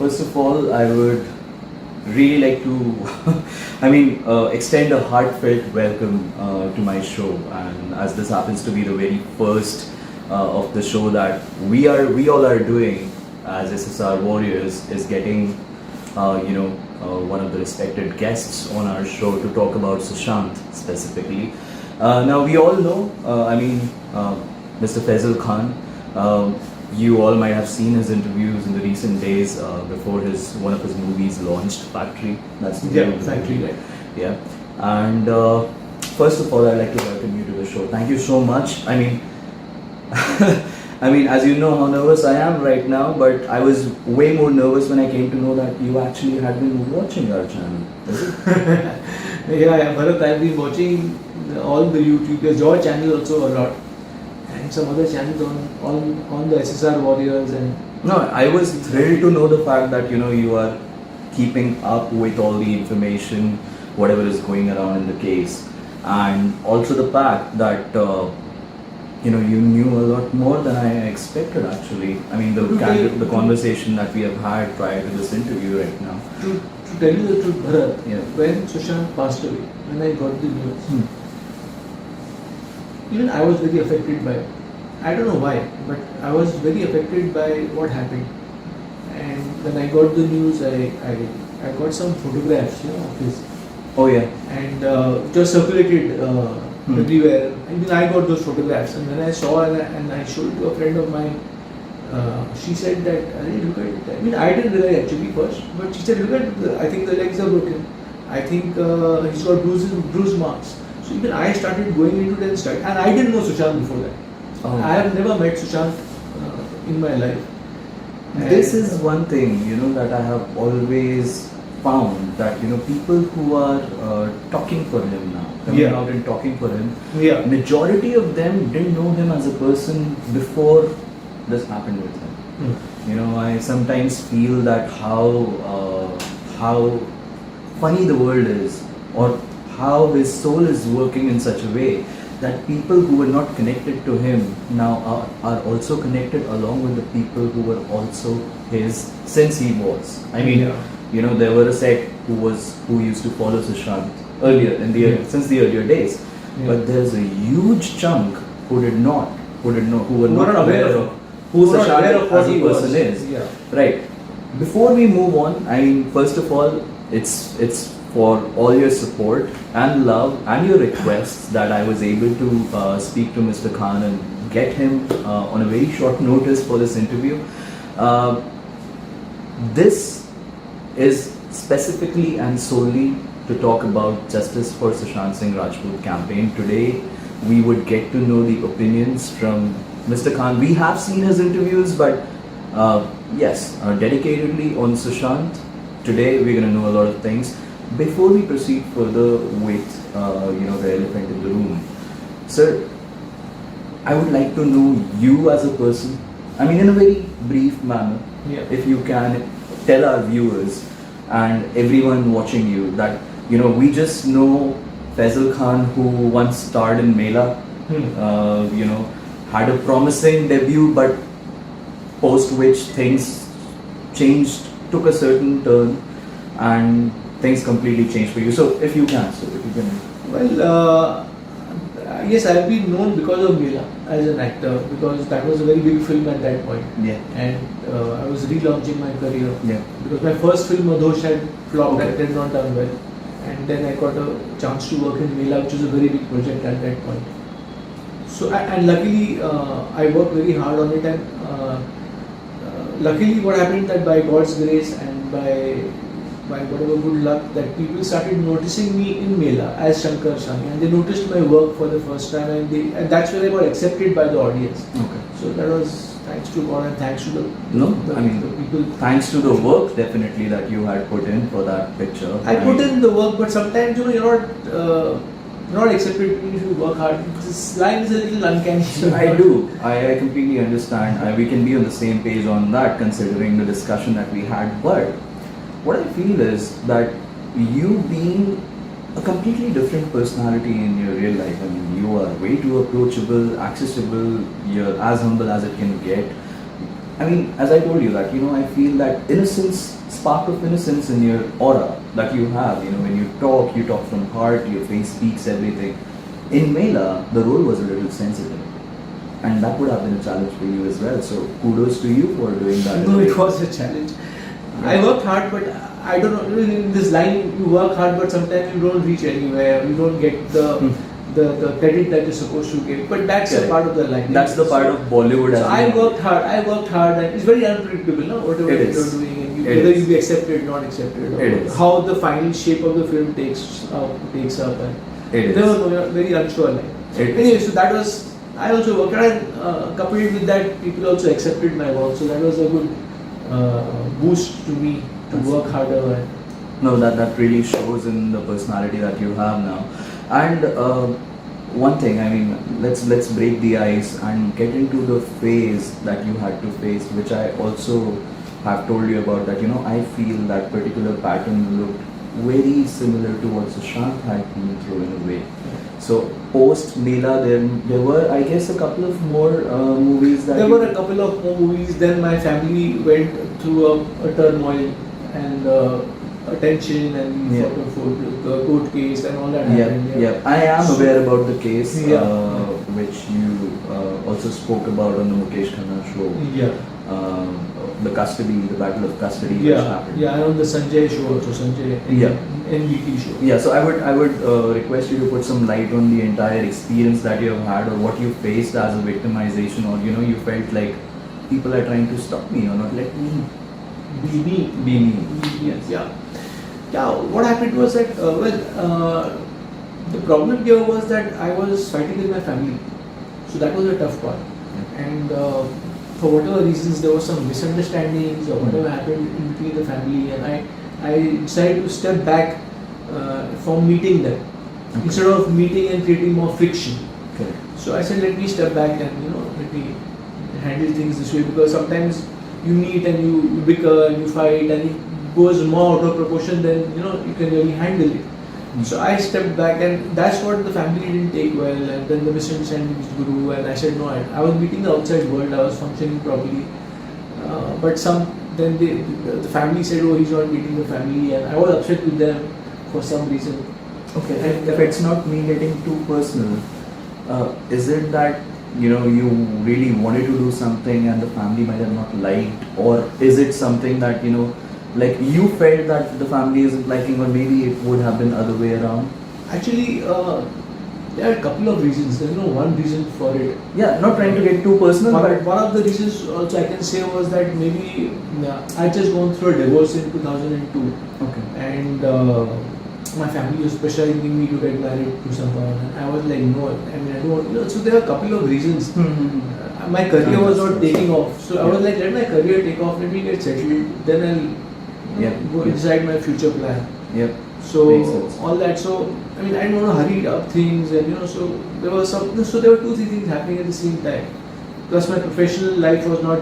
first of all, I would really like to, extend a heartfelt welcome to my show. And as this happens to be the very first of the show that we all are doing as SSR Warriors, is getting, one of the respected guests on our show to talk about Sushant specifically. Now we all know, Mr. Faisal Khan. You all might have seen his interviews in the recent days before one of his movies launched, Factory. That's the name of the Factory, movie. right? Yeah. And first of all, I'd like to welcome you to the show. Thank you so much. As you know how nervous I am right now, but I was way more nervous when I came to know that you actually had been watching our channel. Is it? Yeah, Bharat, I've been watching all the YouTubers, your channel also a lot, and some other channels on the SSR Warriors. And No, I was thrilled to know the fact that you are keeping up with all the information, whatever is going around in the case, and also the fact that you knew a lot more than I expected. Actually, the conversation that we have had prior to this interview right now. To tell you the truth, Bharat, Yeah. when Sushant passed away, when I got the news, even I was very affected by it. I don't know why, but I was very affected by what happened. And when I got the news, I got some photographs, of his, Oh yeah. and it was circulated everywhere. I got those photographs, and when I saw and I showed it to a friend of mine, she said that, look at it. I didn't realize actually first, but she said, look at I think the legs are broken. I think he's got bruise marks. So even I started going into that study, and I didn't know Sushant before that. Oh. I have never met Sushant in my life. This is one thing that I have always found, that people who are talking for him now, coming out and talking for him, Yeah. majority of them didn't know him as a person before this happened with him. I sometimes feel that how funny the world is, or how his soul is working in such a way that people who were not connected to him now are also connected along with the people who were also his since he was. There were a set who used to follow Sushant earlier since the earlier days, but there's a huge chunk who were not aware of who Sushant as a person is. Yeah. Right. Before we move on, first of all, it's for all your support and love and your requests that I was able to speak to Mr. Khan and get him on a very short notice for this interview. This is specifically and solely to talk about Justice for Sushant Singh Rajput campaign. Today we would get to know the opinions from Mr. Khan. We have seen his interviews, but dedicatedly on Sushant. Today we're going to know a lot of things. Before we proceed further with the elephant in the room, sir, I would like to know you as a person. In a very brief manner, if you can tell our viewers and everyone watching you that we just know Faisal Khan, who once starred in Mela, had a promising debut, but post which things changed, took a certain turn, and things completely changed for you. So if you can. Well, yes, I have been known because of Mela as an actor, because that was a very big film at that point. Yeah. And I was relaunching my career. Yeah. Because my first film, Madhosh, had flopped Okay. and did not done well. And then I got a chance to work in Mela, which was a very big project at that point. So, and luckily, I worked very hard on it, and luckily what happened that by God's grace and by whatever good luck, that people started noticing me in Mela as Shankar Sani, and they noticed my work for the first time, and that's where I got accepted by the audience. Okay. So that was thanks to God and thanks to the people. Thanks to the work definitely that you had put in for that picture. I put in the work, but sometimes you're not accepted if you work hard. This line is a little uncanny. I do. I completely understand. We can be on the same page on that, considering the discussion that we had. But what I feel is that you being a completely different personality in your real life. You are way too approachable, accessible. You're as humble as it can get. I mean, as I told you that, I feel that innocence, spark of innocence in your aura that you have, when you talk from heart, your face speaks everything. In Mela, the role was a little sensitive. And that would have been a challenge for you as well. So kudos to you for doing that. No, it was a challenge. I worked hard, but I don't know, in this line, you work hard, but sometimes you don't reach anywhere, you don't get the credit that you're supposed to get. But that's a part of the line. That's the part of Bollywood. So I worked hard, and it's very unpredictable, no? Whatever you're doing, and whether you be accepted, not accepted, or how the final shape of the film takes up. And there was very unsure line. Anyway, so that was, I also worked hard, and coupled with that, people also accepted my work. So that was a good boost to me to work harder. No, that really shows in the personality that you have now. And one thing, I mean, let's break the ice and get into the phase that you had to face, which I also have told you about. That I feel that particular pattern looked very similar to what Sushant had been through in a way. So post Mela, there were, I guess, a couple of more movies that. There were a couple of more movies. Then my family went through a turmoil and attention and for the court case and all that happened. Yeah. I am aware about the case, which you also spoke about on the Mukesh Khanna show. Yeah. The battle of custody, which happened. Yeah, and on the Sanjay show also, NBT show. Yeah, so I would request you to put some light on the entire experience that you have had, or what you faced as a victimization, or you felt like people are trying to stop me or not let me be me. Yes. Yeah. What happened was that the problem here was that I was fighting with my family, so that was a tough part, and for whatever reasons there was some misunderstandings or whatever happened in between the family, and I decided to step back from meeting them instead of meeting and creating more friction. Correct. So I said, let me step back and let me handle things this way, because sometimes you meet and you bicker and you fight and it goes more out of proportion than you can really handle it. So I stepped back, and that's what the family didn't take well, and then the misunderstandings grew, and I said no, I was meeting the outside world, I was functioning properly, but then the family said, oh, he's not meeting the family, and I was upset with them for some reason. Okay, and if it's not me getting too personal, is it that you really wanted to do something and the family might have not liked, or is it something that like you felt that the family isn't liking, or maybe it would have been other way around? Actually, there are a couple of reasons. There's no one reason for it. Yeah, not trying to get too personal, but one of the reasons also I can say was that maybe I just gone through a divorce in 2002. Okay. And my family was pressurizing me to get married to someone, and I was like, no, I mean, I don't want, so there are a couple of reasons. My career was not taking off, so I was like, let my career take off, let me get settled, then I'll go decide my future plan. Yep. So all that, so I mean, I didn't want to hurry up things, and so there were 2-3 things happening at the same time. Plus my professional life was not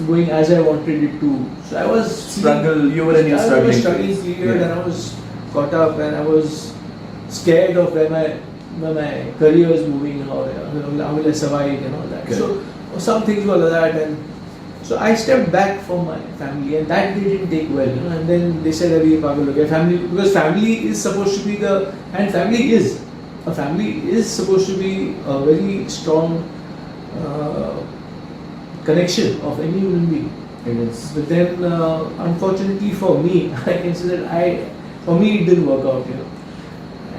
going as I wanted it to. So I was you were in your struggling period, and I was caught up, and I was scared of where my career is moving, how will I survive and all that. So some things were like that, and so I stepped back from my family, and that they didn't take well, and then they said, family, because family is supposed to be family is supposed to be a very strong connection of any human being. It is. But then, unfortunately for me, I can say that for me it didn't work out,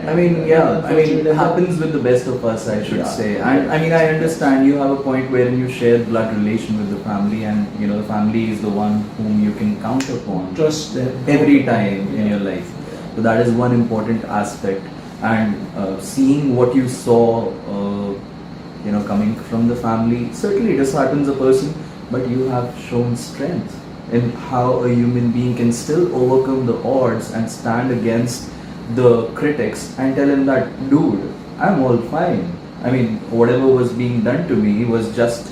I mean, it happens with the best of us, I should say. And I mean, I understand you have a point wherein you share blood relation with the family, and the family is the one whom you can count upon. Trust them every time in your life. So that is one important aspect. And seeing what you saw, coming from the family certainly disheartens a person, but you have shown strength in how a human being can still overcome the odds and stand against the critics and tell him that, dude, I'm all fine. I mean, whatever was being done to me was just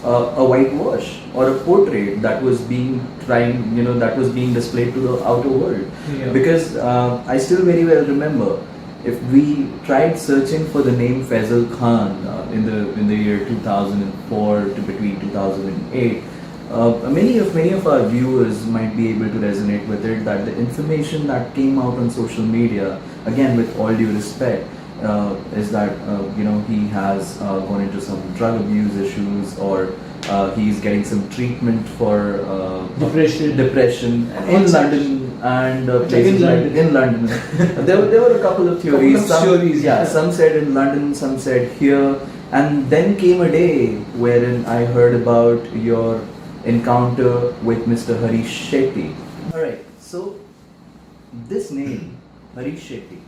a whitewash or a portrait that was being that was being displayed to the outer world. Yeah. Because I still very well remember, if we tried searching for the name Faisal Khan in the year 2004 to between 2008, many of our viewers might be able to resonate with it, that the information that came out on social media, again with all due respect, is that he has gone into some drug abuse issues, or he's getting some treatment for depression in London and places like in London. there were a couple of theories. Some said in London, some said here, and then came a day wherein I heard about your encounter with Mr. Harish Shetty. Alright, so this name, Harish Shetty,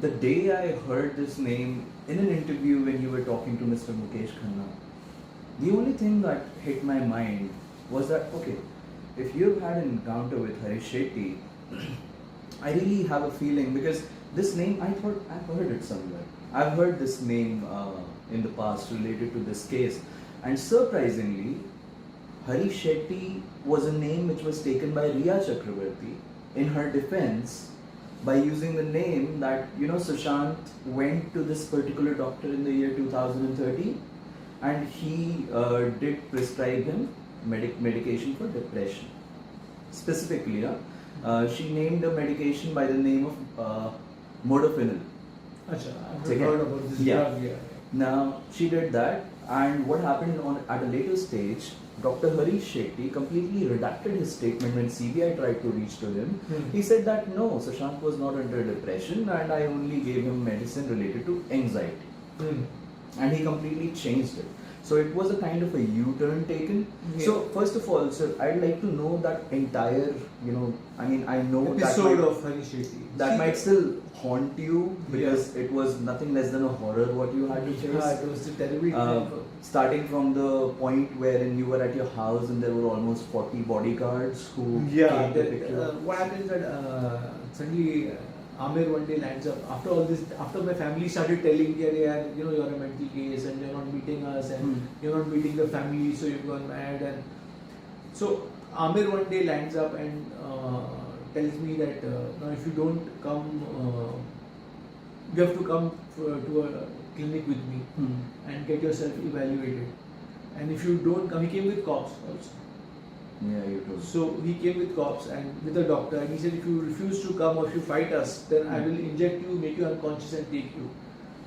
the day I heard this name in an interview when you were talking to Mr. Mukesh Khanna, the only thing that hit my mind was that, okay, if you've had an encounter with Harish Shetty, I really have a feeling, because this name, I thought I've heard it somewhere. I've heard this name in the past related to this case, and surprisingly, Harish Shetty was a name which was taken by Riya Chakravarti in her defense by using the name that, Sushant went to this particular doctor in the year 2013 and he did prescribe him medication for depression. Specifically, she named a medication by the name of modafinil. Achha, I've heard about this drug. Yeah. Now, she did that, and what happened at a later stage, Dr. Harish Shetty completely redacted his statement when CBI tried to reach to him. He said that no, Sushant was not under depression and I only gave him medicine related to anxiety. And he completely changed it. So it was a kind of a U-turn taken. Yeah. So first of all, sir, I'd like to know that entire, I know episode of Harish Shetty. That might still haunt you, because it was nothing less than a horror what you had to face. Yeah, it was a terrible starting from the point wherein you were at your house and there were almost 40 bodyguards who came to pick you up. What happens that suddenly Amir one day lands up, after all this, after my family started telling, you're a mental case and you're not meeting us and you're not meeting the family, so you've gone mad. And so Amir one day lands up and tells me that now if you don't come, you have to come to a clinic with me and get yourself evaluated. And if you don't come, he came with cops also. Yeah, you do. So he came with cops and with a doctor, and he said, if you refuse to come or if you fight us, then I will inject you, make you unconscious and take you.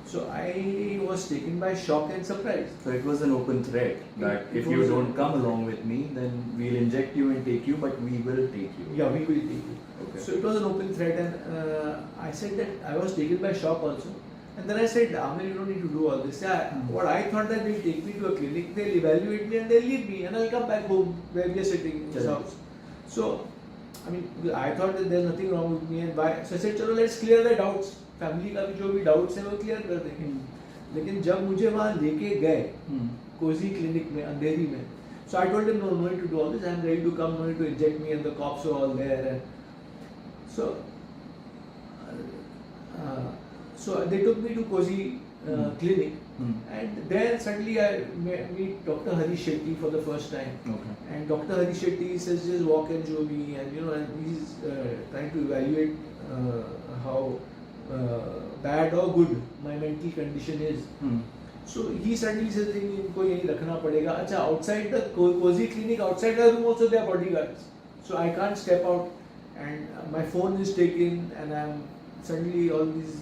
So I was taken by shock and surprise. So it was an open threat that if you don't come along with me, then we'll inject you and take you, but we will take you. Yeah, we will take you. Okay. So it was an open threat, and I said that I was taken by shock also. And then I said, Amir, you don't need to do all this. Yeah, what I thought that they'll take me to a clinic, they'll evaluate me and they'll leave me and I'll come back home where we are sitting in this house. So, I thought that there's nothing wrong with me, and why? So I said, चलो let's clear the doubts. Family का भी जो भी doubts है वो clear कर देंगे. लेकिन जब मुझे वहाँ लेके गए कोजी क्लिनिक में अंधेरी में, so I told him no need to do all this, I am ready to come, no need to inject me, and the cops were all there. And so they took me to Kozi clinic, and there suddenly I meet Dr. Harish Shetty for the first time. Okay. And Dr. Harish Shetty says, just walk and show me, and and he's trying to evaluate how bad or good my mental condition is. So he suddenly says, इनको यहीं रखना पड़ेगा. अच्छा, outside the Kozi clinic, outside the room also there are bodyguards. So I can't step out, and my phone is taken, and I'm suddenly all these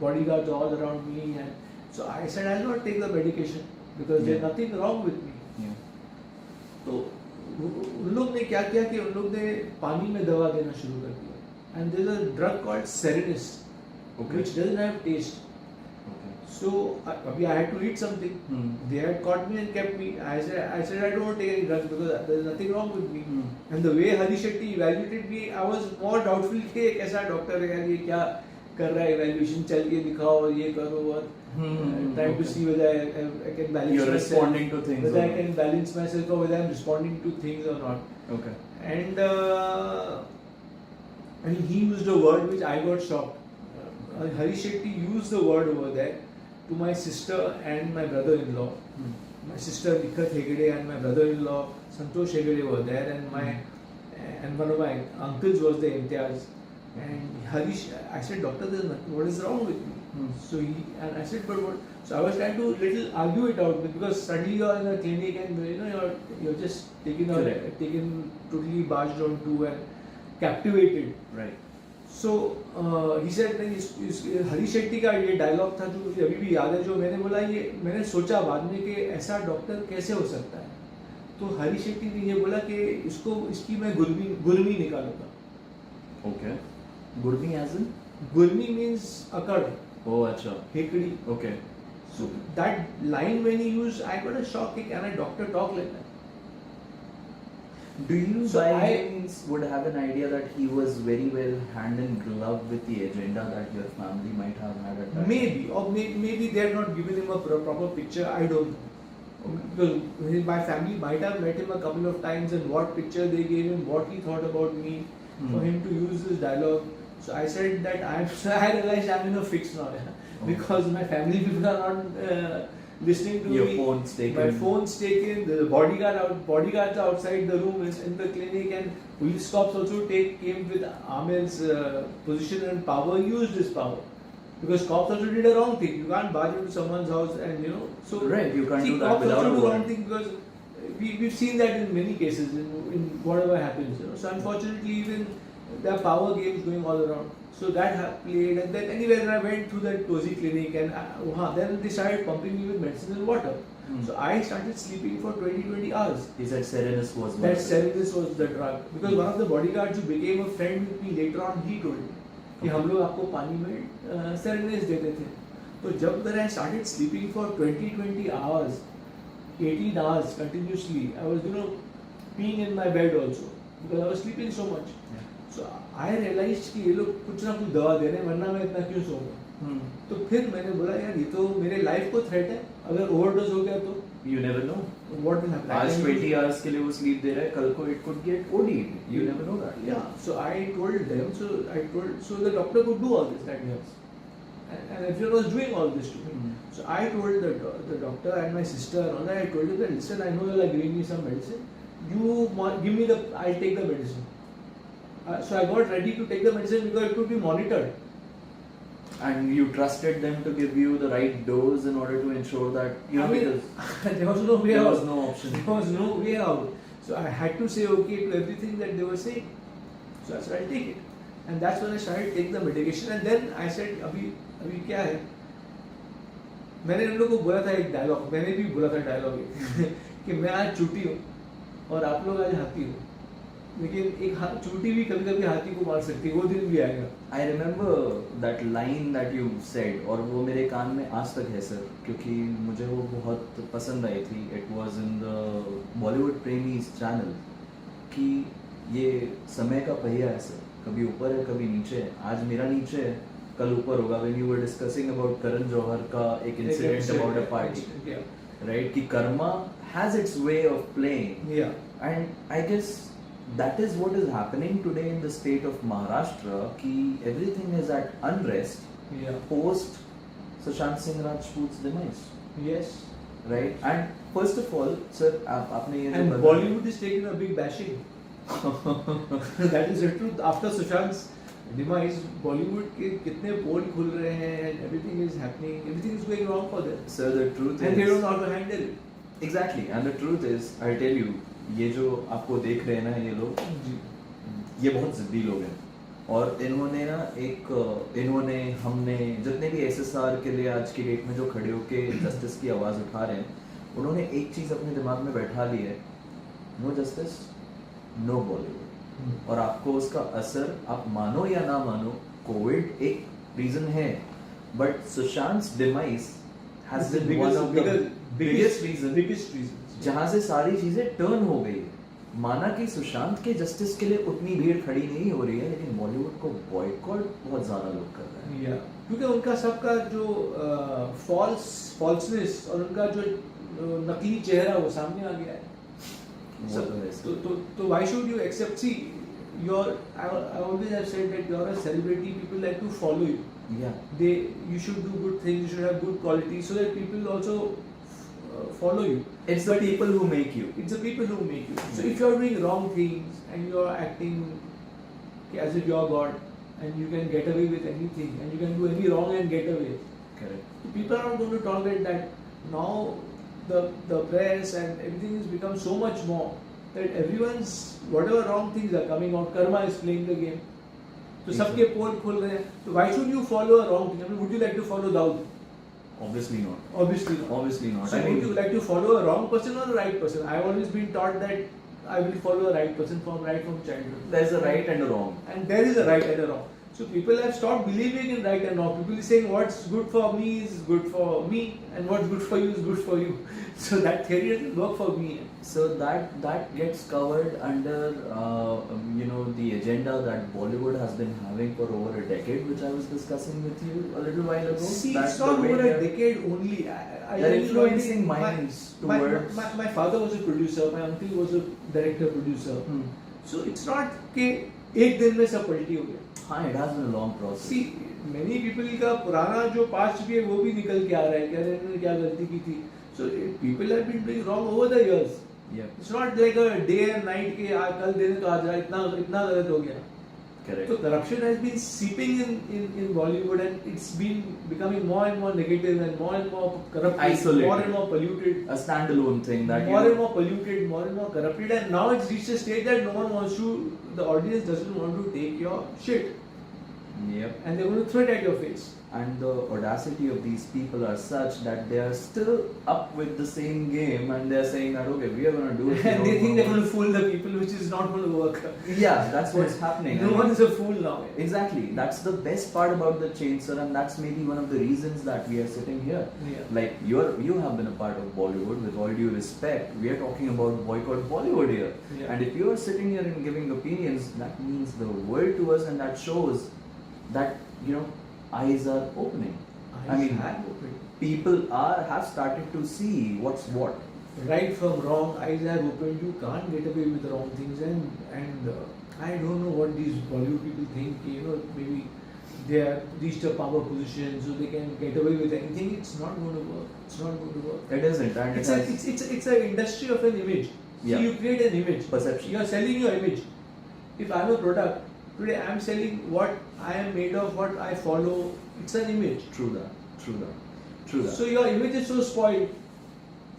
bodyguards all around me. And so I said, I'll not take the medication because there's nothing wrong with me. तो उन लोग ने क्या किया कि उन लोग ने पानी में दवा देना शुरू कर दिया. And there's a drug called Serenus, which doesn't have taste. So I had to eat something. They had caught me and kept me. I said I don't want to take any drugs because there's nothing wrong with me. And the way Harish Shetty evaluated me, I was more doubtful कि कैसा doctor है यार, ये क्या कर रहा है, evaluation चल के दिखाओ, ये करो, और trying to see whether I can balance You're myself, responding to things, whether I can balance myself or whether I'm responding to things or not. Okay. And he used a word which I got shocked. Harish Shetty used the word over there to my sister and my brother-in-law. My sister Nikhat Hegde and my brother-in-law Santosh Hegde were there, and one of my uncles was the Imtiaz. And Harish, I said, doctor, what is wrong with me? So and I said, but what? So I was trying to little argue it out because suddenly you're in a clinic and you're just taken totally barged onto and captivated. Right. So he said नहीं हरी शेट्टी का ये dialogue था जो मुझे अभी भी याद है, जो मैंने बोला, ये मैंने सोचा बाद में कि ऐसा डॉक्टर कैसे हो सकता है. तो हरी शेट्टी ने ये बोला कि इसकी मैं गुर्मी निकालूंगा. Okay. Gurmi as in? गुर्मी means अकड़. Oh, अच्छा. हेकड़ी. Okay. So that line when he used, I got a shock. Can a doctor talk like that? Do you So by I- any means would have an idea that he was very well hand in glove with the agenda that your family might have had at that Maybe, or maybe they had not given him a proper picture. I don't know. Because my family might have met him a couple of times, and what picture they gave him, what he thought about me, for him to use this dialogue. So I said that I realized I'm in a fix now, because my family people are not listening to Your me. phone's taken. My phone's taken. The bodyguards outside the room is in the clinic, and police cops also came with Amir's position and power, used his power. Because cops also did a wrong thing. You can't barge into someone's house and so. Right, you can't do that cops without also a do wrong warrant. thing because we've seen that in many cases in whatever happens. So unfortunately, even there are power games going all around. So that played, and then anyway, then I went to that cozy clinic, and then they started pumping me with medicine and water. So I started sleeping for 20 hours. He said Serenus was one That of it. Serenus was the drug. Because one of the bodyguards who became a friend with me later on, he told me कि हम लोग आपको पानी में Serenus देते थे. तो जब when I started sleeping for 20 hours, 18 hours continuously, I was peeing in my bed also because I was sleeping so much. Yeah. So I realized कि ये लोग कुछ ना कुछ दवा दे रहे हैं, वरना मैं इतना क्यों सोऊंगा. तो फिर मैंने बोला यार ये तो मेरे लाइफ को थ्रेट है, अगर ओवरडोज हो गया तो You never know. what will happen. आज 20 hours के लिए वो sleep दे रहा है, कल को it could get OD'd. You never know that. Yeah, so I told them, so the doctor could do all this that yes. And everyone was doing all this to me. So I told the doctor and my sister and all that, I told them that listen, I know you're giving me some medicine. You give me I'll take the medicine. So I got ready to take the medicine because it could be monitored. And you trusted them to give you the right dose in order to ensure that because there was no way there out. was no option. There was no way out. So I had to say okay to everything that they were saying. So I said I'll take it. And that's when I started taking the medication. And then I said अभी क्या है? मैंने उन लोगों को बोला था एक डायलॉग, मैंने भी बोला था डायलॉग कि मैं आज चूटी हूँ और आप लोग आज हाथी हो. लेकिन एक चूटी भी कभी कभी हाथी को मार सकती है, वो दिन भी आएगा. I remember that line that you said, और वो मेरे कान में आज तक है सर, क्योंकि मुझे वो बहुत पसंद आई थी. It was in the Bollywood Premies channel कि ये समय का पहिया है सर, कभी ऊपर है कभी नीचे है. आज मेरा नीचे है, कल ऊपर होगा. When you were discussing about Karan Johar का एक incident about a party, right? कि karma has its way of playing. Yeah. And I guess that is what is happening today in the state of Maharashtra कि everything is at unrest Yeah. post Sushant Singh Rajput's demise, Yes. right? And first of all, sir, आपने ये जो And बताया- Bollywood is taking a big bashing. That is the truth. After Sushant's demise, Bollywood के कितने पोल खुल रहे हैं and everything is happening. Everything is going wrong for them. Sir, the truth And they is don't know how to handle it. exactly, and the truth is, I'll tell you, ये जो आपको देख रहे हैं ना ये लोग, ये बहुत जिद्दी लोग हैं. और इन्होंने हमने जितने भी SSR के लिए आज की डेट में जो खड़े होके जस्टिस की आवाज़ उठा रहे हैं, उन्होंने एक चीज़ अपने दिमाग में बैठा ली है, नो जस्टिस नो बॉलीवुड. और आपको उसका असर, आप मानो या ना मानो, कोविड एक रीज़न है, but Sushant demise has been one of the biggest reason जहाँ से सारी चीज़ें टर्न हो गई. माना कि सुशांत के जस्टिस के लिए उतनी भीड़ खड़ी नहीं हो रही है, लेकिन बॉलीवुड को बॉयकॉट बहुत ज़्यादा लोग कर रहे हैं. क्योंकि उनका सबका जो फॉल्सनेस और उनका जो नकली चेहरा वो सामने आ गया है. वो तो है सर. तो why should you accept? See, I always have said that you're a celebrity. People like to follow you. Yeah. You should do good things. You should have good qualities so that people also follow you. It's the people who make you. It's the people who make you. So if you're doing wrong things and you're acting as if you're God, and you can get away with anything, and you can do any wrong and get away. Correct. So people are not going to tolerate that. Now the press and everything has become so much more that everyone's whatever wrong things are coming out, karma is playing the game. So सबके पोल खोल रहे हैं. So why should you follow a wrong thing? I mean, would you like to follow Daud? Obviously not. Obviously not. Obviously not. So would you like to follow a wrong person or a right person? I've always been taught that I will follow a right person right from childhood. There's a right and a wrong. And there is a right and a wrong. So people have stopped believing in right and wrong. People are saying what's good for me is good for me, and what's good for you is good for you. So that theory doesn't work for me. So that gets covered under the agenda that Bollywood has been having for over a decade, which I was discussing with you a little while ago. See, That's it's not the way over a they're- decade only. They're influencing minds towards. My father was a producer. My uncle was a director producer. So it's not कि एक दिन में सब पलटी हो गया. हाँ, it has been a long process. See, many people का पुराना जो पास्ट भी है वो भी निकल के आ रहा है कि अरे इन्होंने क्या गलती की थी. So people have been doing wrong over the years. Yeah. It's not like a day and night के आज कल दिन तो आज इतना गलत हो गया. Correct. So corruption has been seeping in Bollywood, and it's been becoming more and more negative and more corrupted, Isolated. more and more polluted. A standalone thing that More and more polluted, more and more corrupted, and now it's reached a stage that no one wants to, the audience doesn't want to take your shit, Yep. and they're going to throw it at your face. And the audacity of these people are such that they are still up with the same game, and they are saying that okay, we are going to do it. And they think they're going to fool the people, which is not going to work. Yeah, that's what's happening. No one is a fool now. Exactly. That's the best part about the change, sir, and that's maybe one of the reasons that we are sitting here. Yeah. Like you have been a part of Bollywood. With all due respect, we are talking about boycott Bollywood here. Yeah. And if you are sitting here and giving opinions, that means the world to us, and that shows that eyes are opening. I mean, people have started to see what's what. Right from wrong, eyes have opened. You can't get away with wrong things, and I don't know what these Bollywood people think. Maybe they have reached a power position, so they can get away with anything. It's not going to work. It's not going to work. It isn't, and it's an industry of an image. Yeah. So you create an image. Perception. You are selling your image. If I'm a product, today I'm selling what I am made of, what I follow. It's an image. True that. So your image is so spoiled.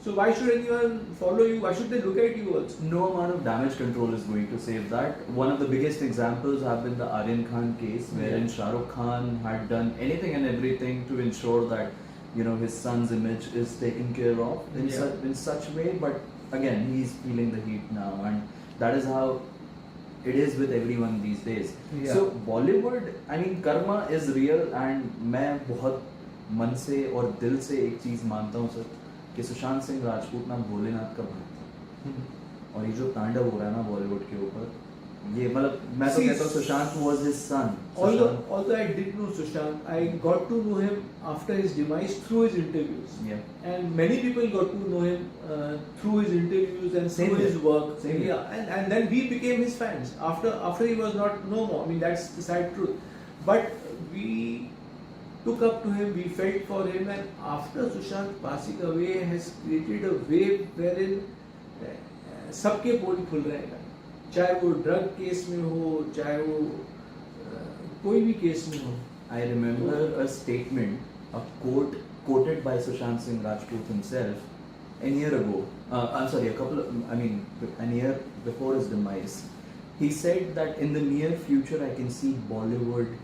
So why should anyone follow you? Why should they look at you also? No amount of damage control is going to save that. One of the biggest examples have been the Aryan Khan case, wherein Shah Rukh Khan had done anything and everything to ensure that his son's image is taken care of in such way. But again, he's feeling the heat now, and that is how it is with everyone these days. Yeah. So Bollywood, I mean, karma is real, and मैं बहुत मन से और दिल से एक चीज मानता हूँ सर कि सुशांत सिंह राजपूत ना भोलेनाथ का भक्त है। और ये जो तांडव हो रहा है ना बॉलीवुड के ऊपर, ये मतलब मैं तो कहता हूँ Sushant was his son. Although I did know Sushant, I got to know him after his demise through his interviews. Yeah. And many people got to know him through his interviews and through his work. Same here. And then we became his fans after he was no more. I mean, that's the sad truth. But we took up to him, we felt for him, and after Sushant passing away has created a wave wherein सबके पोल खुल रहे हैं, चाहे वो drug case में हो, चाहे वो कोई भी केस में हो. I remember a statement, a quote quoted by Sushant Singh Rajput himself a year ago. A year before his demise. He said that in the near future I can see Bollywood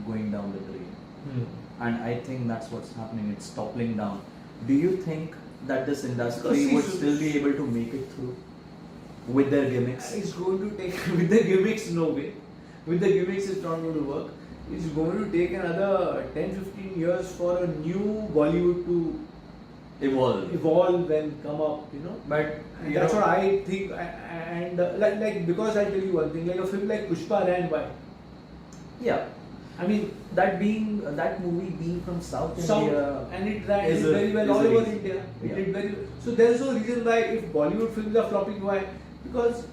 going down the drain. And I think that's what's happening. It's toppling down. Do you think that this industry would still be able to make it through with their gimmicks? It's going to take with the gimmicks, no way. With the gimmicks, it's not going to work. It's going to take another 10-15 years for a new Bollywood to evolve and come up. But that's what I think. And like because I tell you one thing, like a film like Pushpa ran by. Yeah. I mean, that movie being from South India, and it ran very well all over India. It did very well. So there is no reason why if Bollywood films are flopping, why? Because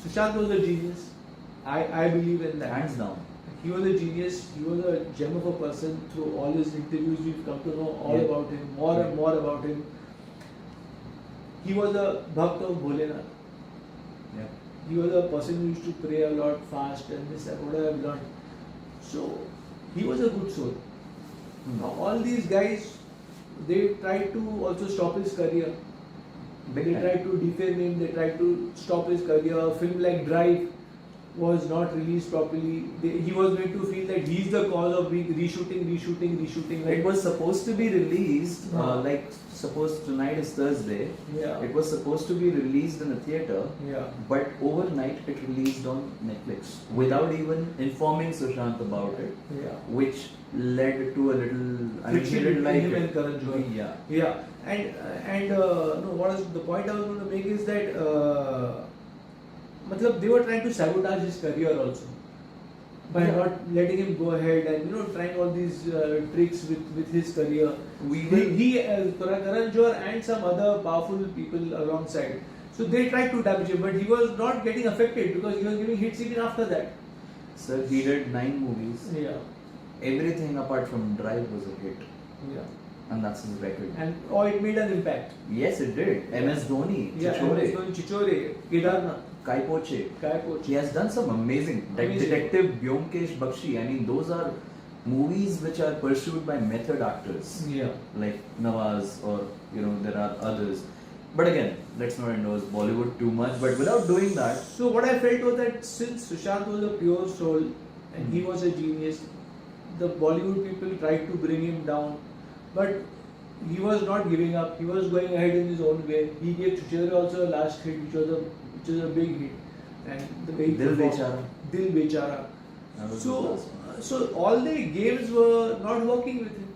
Sushant was a genius. I believe in that. Hands down. He was a genius. He was a gem of a person. Through all his interviews, we've come to know all about him, more and more about him. He was a bhakt of Bholenath. Yeah. He was a person who used to pray a lot, fast, and this and what I have learned. So he was a good soul. Now, Hmm. all these guys, they tried to also stop his career. Big They time. tried to defame him, they tried to stop his career. A film like Drive was not released properly. He was made to feel that he's the cause of reshooting. It was supposed to be released, Yeah. like suppose tonight is Thursday. Yeah. It was supposed to be released in a theater, Yeah. but overnight it released on Netflix without even informing Sushant about it, Yeah. which led to a little. I mean, he Friction didn't between like him it. and Karan Johar. Yeah. Yeah, and no, what is the point I was going to make is that matlab they were trying to sabotage his career also by Yeah. not letting him go ahead and trying all these tricks with his career. We will- Karan Johar and some other powerful people alongside. So they tried to damage him, but he was not getting affected because he was giving hits even after that. Sir, he did 9 movies. Yeah, Everything apart from Drive was a hit, yeah, and that's his record. and it made an impact. Yes, it did. MS Dhoni, Yeah, Chichore, Chichore, Kedarnath, Kai Poche. Kai Poche. He has done some amazing. Amazing. Detective Byomkesh Bakshi. I mean, those are movies which are pursued by method actors Yeah. like Nawaz, or there are others. But again, let's not endorse Bollywood too much. But without doing that, So what I felt was that since Sushant was a pure soul and he was a genius, the Bollywood people tried to bring him down, but he was not giving up. He was going ahead in his own way. He gave Chuchera also a last hit, which was a big hit, and the way he Dil performed- Bechara. Dil Bechara. That was So the last one. so all the games were not working with him.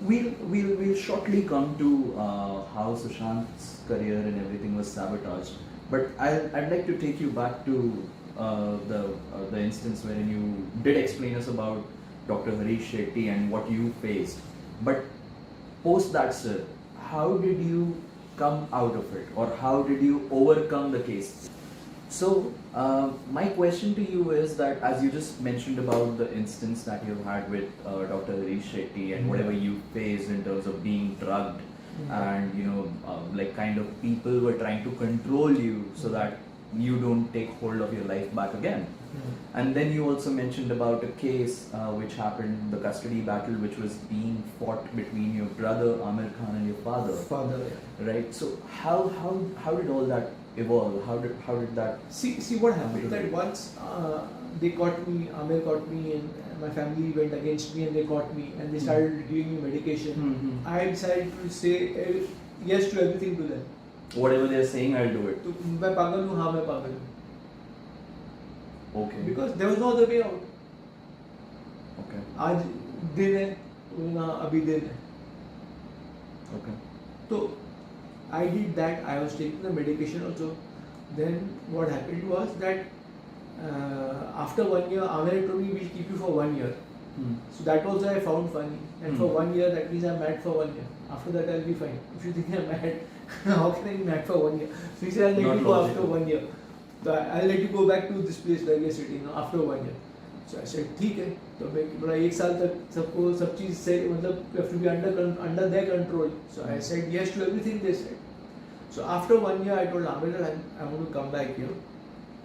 We'll shortly come to how Sushant's career and everything was sabotaged. But I'd like to take you back to the instance wherein you did explain us about Dr. Harish Shetty and what you faced. But post that, sir, how did you come out of it, or how did you overcome the case? So, my question to you is that, as you just mentioned about the instance that you've had with Dr. Harish Shetty and whatever you faced in terms of being drugged, and like kind of people were trying to control you so that you don't take hold of your life back again. And then you also mentioned about a case which happened, the custody battle which was being fought between your brother Amir Khan and your father. Father. Right. So how did all that evolve? How did that? See what happened that once they caught me, Amir caught me, and my family went against me and they caught me and they started giving me medication. Mhm. I decided to say yes to everything to them. Whatever they're saying, I'll do it. तो मैं पागल हूँ, हाँ मैं पागल हूँ. Okay. Because there was no other way out. Okay. आज दिन है, ना अभी दिन है. Okay. So I did that. I was taking the medication also. Then what happened was that after 1 year, Amir told me we'll keep you for 1 year. So that also I found funny. And for 1 year, that means I'm mad for 1 year. After that, I'll be fine. If you think I'm mad, how can I be mad for 1 year? So he said, I'll let Not you go logical. after 1 year. So I'll let you go back to this place where we're sitting after 1 year. So I said, ठीक है. तो मैं बोला 1 साल तक सबको सब चीज़ से मतलब you have to be under their control. So I said yes to everything they said. So after 1 year, I told Amir that I'm going to come back here.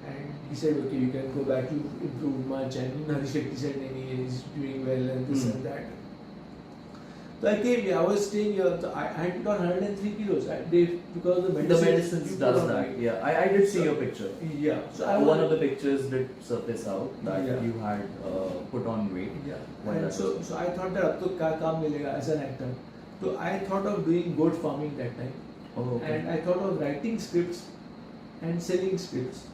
And he said, okay, you can go back, you improved much. And Harish Shetty said, he's doing well and this and that. So I came here, I was staying here, so I had put on 103 kilos because of the The medicines. medicines you does put on that. weight. Yeah, I did see So- your picture. Yeah. So I One of the pictures did surface out that Yeah. you had put on weight. Yeah. While And that so, was- so I thought that अब तो क्या काम मिलेगा as an actor. So I thought of doing goat farming that time. Oh, okay. And I thought of writing scripts and selling scripts.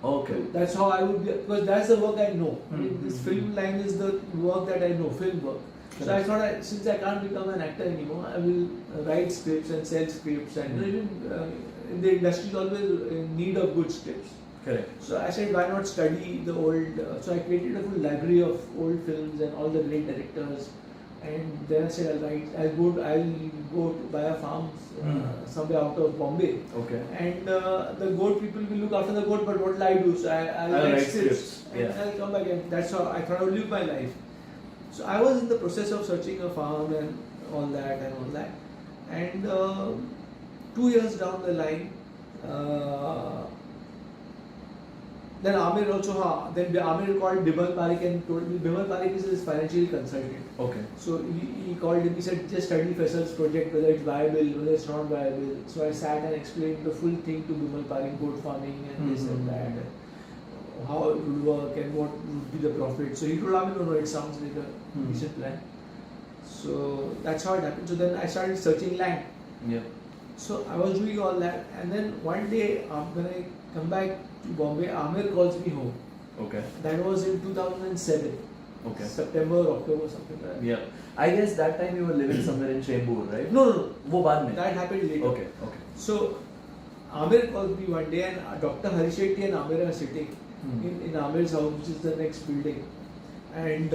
Okay. That's how I would be, because that's the work I know. I mean, this Mhm. film line is the work that I know, film work. So I thought, since I can't become an actor anymore, I will write scripts and sell scripts. And even in the industry, is always in need of good scripts. Correct. So I said, why not study the old? So I created a full library of old films and all the great directors. And then I said, I'll go to buy a farm somewhere out of Bombay. Okay. And the goat people will look after the goat, but what will I do? So I'll I'll write write scripts. scripts, And yeah. I'll come back, and that's how I thought I would live my life. So I was in the process of searching a farm and all that. And 2 years down the line, Then Amir also, then Amir called Bimal Parikh and told me, Bimal Parikh is his financial consultant. Okay. So he called him, he said, just study Faisal's project, whether it's viable, whether it's not viable. So I sat and explained the full thing to Bimal Parikh, goat farming and this and that, how it would work and what would be the profit. So he told Amir, no, it sounds like a decent plan. So that's how it happened. So then I started searching land. Yeah. So I was doing all that, and then one day when I come back to Bombay, Amir calls me home. Okay. That was in 2007. Okay. September, October, something like that. Yeah. I guess that time you were living somewhere in Chembur, right? No. वो बाद में. That happened later. Okay. Okay. So Amir calls me one day, and Dr. Hari Shetty and Amir are sitting in Amir's house, which is the next building. And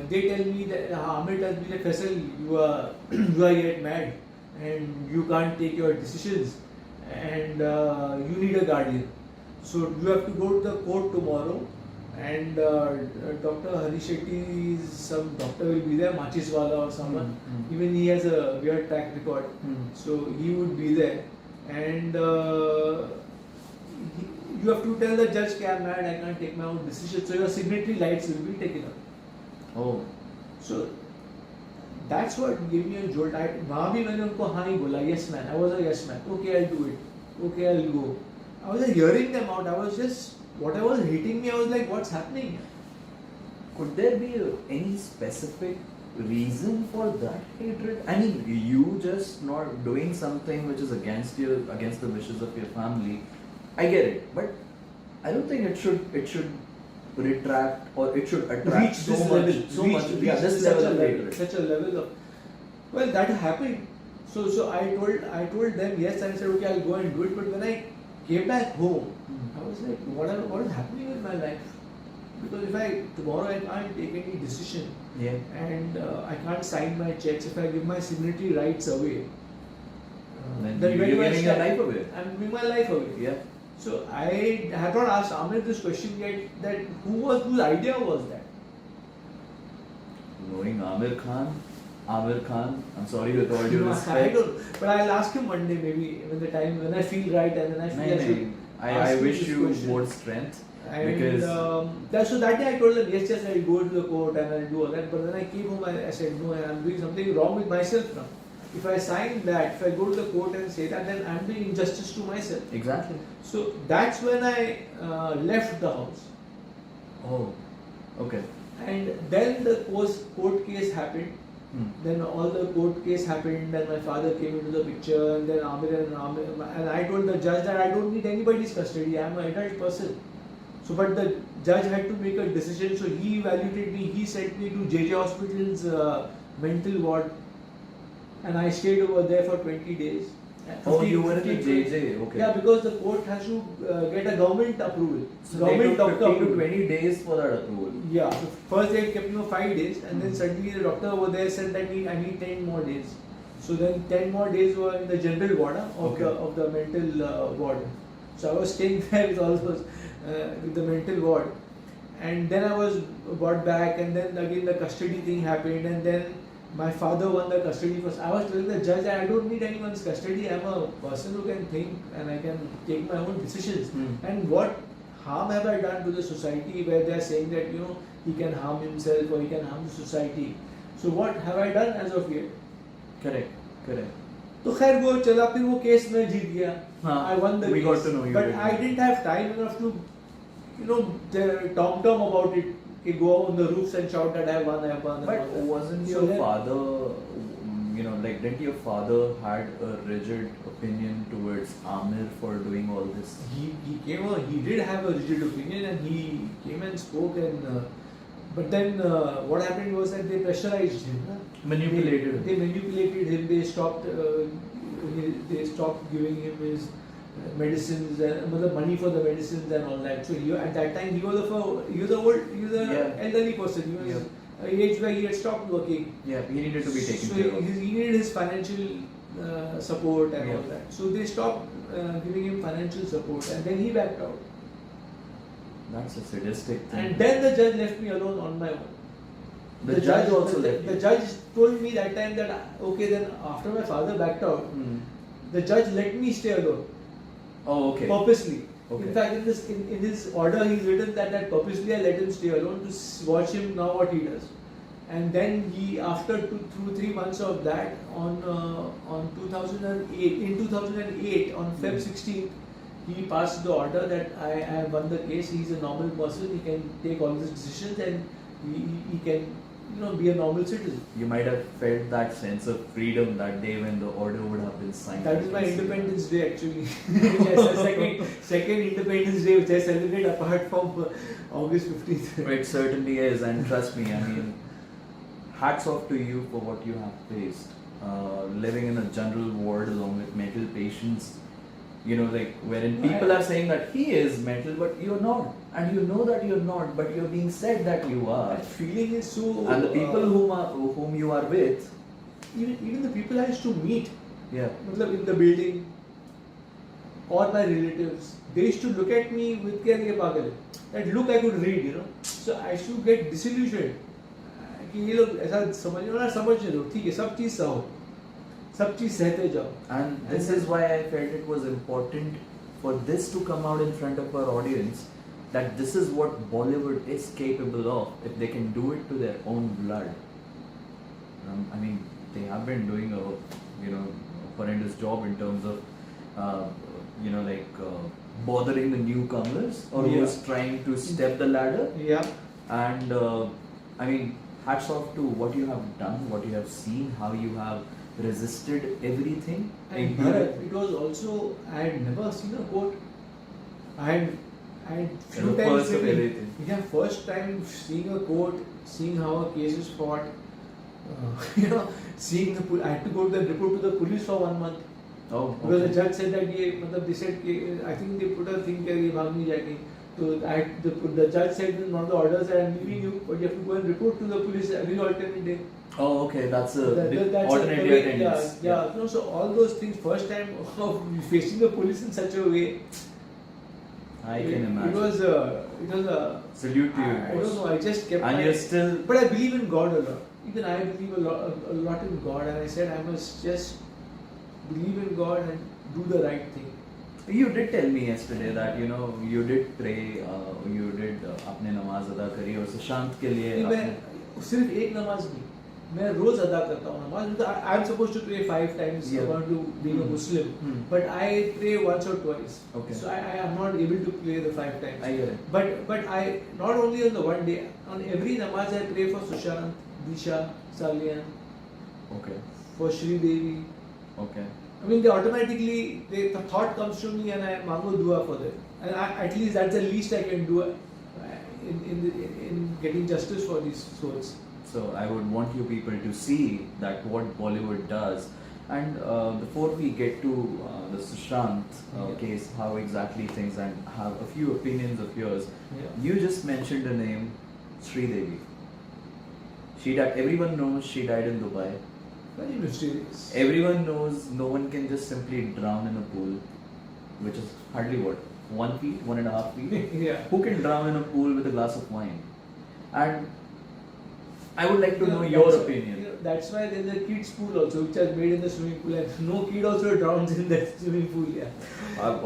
they tell me that Amir tells me that Faisal, you are yet mad, and you can't take your decisions, and you need a guardian. So you have to go to the court tomorrow, and Dr. Hari Shetty, some doctor will be there, Machiswala or someone. Even he has a weird track record, so he would be there, and you have to tell the judge that I'm mad, I can't take my own decision. So your signatory rights will be taken up. Oh. So that's what gave me a jolt. वहाँ भी मैंने उनको हाँ ही बोला, yes man. I was a yes man. Okay, I'll do it. Okay, I'll go. I was like hearing them out. I was just, whatever was hitting me, I was like, what's happening? Could there be any specific reason for that hatred? I mean, you just not doing something which is against the wishes of your family. I get it, but I don't think it should retract or it should attract Reach this level. this level of hatred. Such a level of, well, that happened. So I told them yes, and I said okay, I'll go and do it. But when I came back home, I was like, what is happening with my life? Because if tomorrow I can't take any decision, and I can't sign my checks, if I give my signatory rights away, then you're giving your life away. I'm giving my life away. Yeah. So I have not asked Amir this question yet, that whose idea was that? Knowing Amir Khan, I'm sorry with all due I respect. don't, but I'll ask him one day maybe when I feel right and then I feel I wish you more strength. And Because so that day I told them yes, I'll go to the court and I'll do all that. But when I came home, I said no, I'm doing something wrong with myself now. If I sign that, if I go to the court and say that, then I'm doing injustice to myself. Exactly. So that's when I left the house. Oh, okay. And then the court case happened. Then all the court case happened, and my father came into the picture, and then Amir, and I told the judge that I don't need anybody's custody, I'm an adult person. So, but the judge had to make a decision, so he evaluated me, he sent me to JJ Hospital's mental ward, and I stayed over there for 20 days. Oh, you were in the JJ, okay. Yeah, because the court has to get a government approval. So government they took 15 to approval. 20 days for that approval. Yeah, so first they kept me for 5 days, and then suddenly the doctor over there said that I need 10 more days. So then 10 more days were in the general ward of the mental ward. So I was staying there with all those with the mental ward, and then I was brought back, and then again the custody thing happened, and then my father won the custody first. I was telling the judge that I don't need anyone's custody. I'm a person who can think and I can take my own decisions. And what harm have I done to the society where they are saying that he can harm himself or he can harm the society? So what have I done as of yet? Correct. तो खैर वो चला, फिर वो case में जीत गया. I won the we case. got to know you. But I didn't have time enough to tom about it. Go on the roofs and shout that I won. But wasn't your father, didn't your father had a rigid opinion towards Amir for doing all this? He did have a rigid opinion, and he came and spoke, and but then what happened was that they pressurized him. Manipulated. They manipulated him. They stopped giving him his medicines and money for the medicines and all that. So at that time he was the elderly person. He was age where he had stopped working. Yeah, he needed to be taken so care of. He needed his financial support and all that. So they stopped giving him financial support, and then he backed out. That's a sadistic thing. And then the judge left me alone on my own. The judge also left The judge told me that time that okay, then after my father backed out, the judge let me stay alone. Oh, okay. Purposely. Okay. In fact, in his order, he's written that purposely I let him stay alone to watch him now what he does. And then he, after 3 months of that, on 2008, on Feb 16th, he passed the order that I have won the case. He's a normal person. He can take all his decisions and he can, be a normal citizen. You might have felt that sense of freedom that day when the order would have been signed. That is my Independence Day actually. Yes, second Independence Day which I celebrate apart from August 15th. It certainly is, and trust me, I mean, hats off to you for what you have faced. Living in a general ward along with mental patients, wherein people are saying that he is mental, but you're not, and you know that you're not, but you're being said that you are. That feeling is so. And the people whom you are with, even the people I used to meet, yeah, in the building, or my relatives, they used to look at me with that look I could read, So I used to get disillusioned. कि ये लोग ऐसा समझ रहे हो ठीक है सब चीज सहो सब चीज सहते जाओ. And this is why I felt it was important for this to come out in front of our audience, that this is what Bollywood is capable of if they can do it to their own blood. I mean, they have been doing a horrendous job in terms of bothering the newcomers or who's trying to step the ladder. Yeah. And I mean, hats off to what you have done, what you have seen, how you have resisted everything. And Bharat, it was also, I had never seen a court. I had few times of everything. Yeah, first time seeing a court, seeing how a case is fought. Seeing I had to go to report to the police for 1 month. Oh, okay. Because the judge said that they said I think they put a thing that ये भाग नहीं जाएगी. So the judge said in one of the orders that I'm leaving you, but you have to go and report to the police every alternate day. Oh, okay, that's a that's alternate day attendance. Yeah. No, so all those things, first time of facing the police in such a way. I can imagine. It was a salute to you. I don't know. I just kept. And you're still. But I believe in God a lot. Even I believe a lot in God, and I said I must just believe in God and do the right thing. You did tell me yesterday that you did pray, you did अपने नमाज अदा करी और सुशांत के लिए. मैं सिर्फ एक नमाज नहीं, मैं रोज अदा करता हूँ नमाज. I am supposed to pray 5 times according to being a Muslim, but I pray once or twice. Okay. So I am not able to pray the 5 times. I get it. But I not only on the one day, on every namaz I pray for Sushant, Disha, Salian. Okay. For Shri Devi. Okay. I mean, the thought comes to me and I mango dua for them. And at least that's the least I can do in getting justice for these souls. So I would want you people to see that what Bollywood does. And before we get to the Sushant case, how exactly things, and have a few opinions of yours, you just mentioned the name Sri Devi. Everyone knows she died in Dubai. Very mysterious. Everyone knows no one can just simply drown in a pool, which is hardly 1 feet, 1.5 feet. Yeah. Who can drown in a pool with a glass of wine? And I would like to know your opinion. That's why there's a kids pool also, which is made in the swimming pool, and no kid also drowns in that swimming pool. Yeah.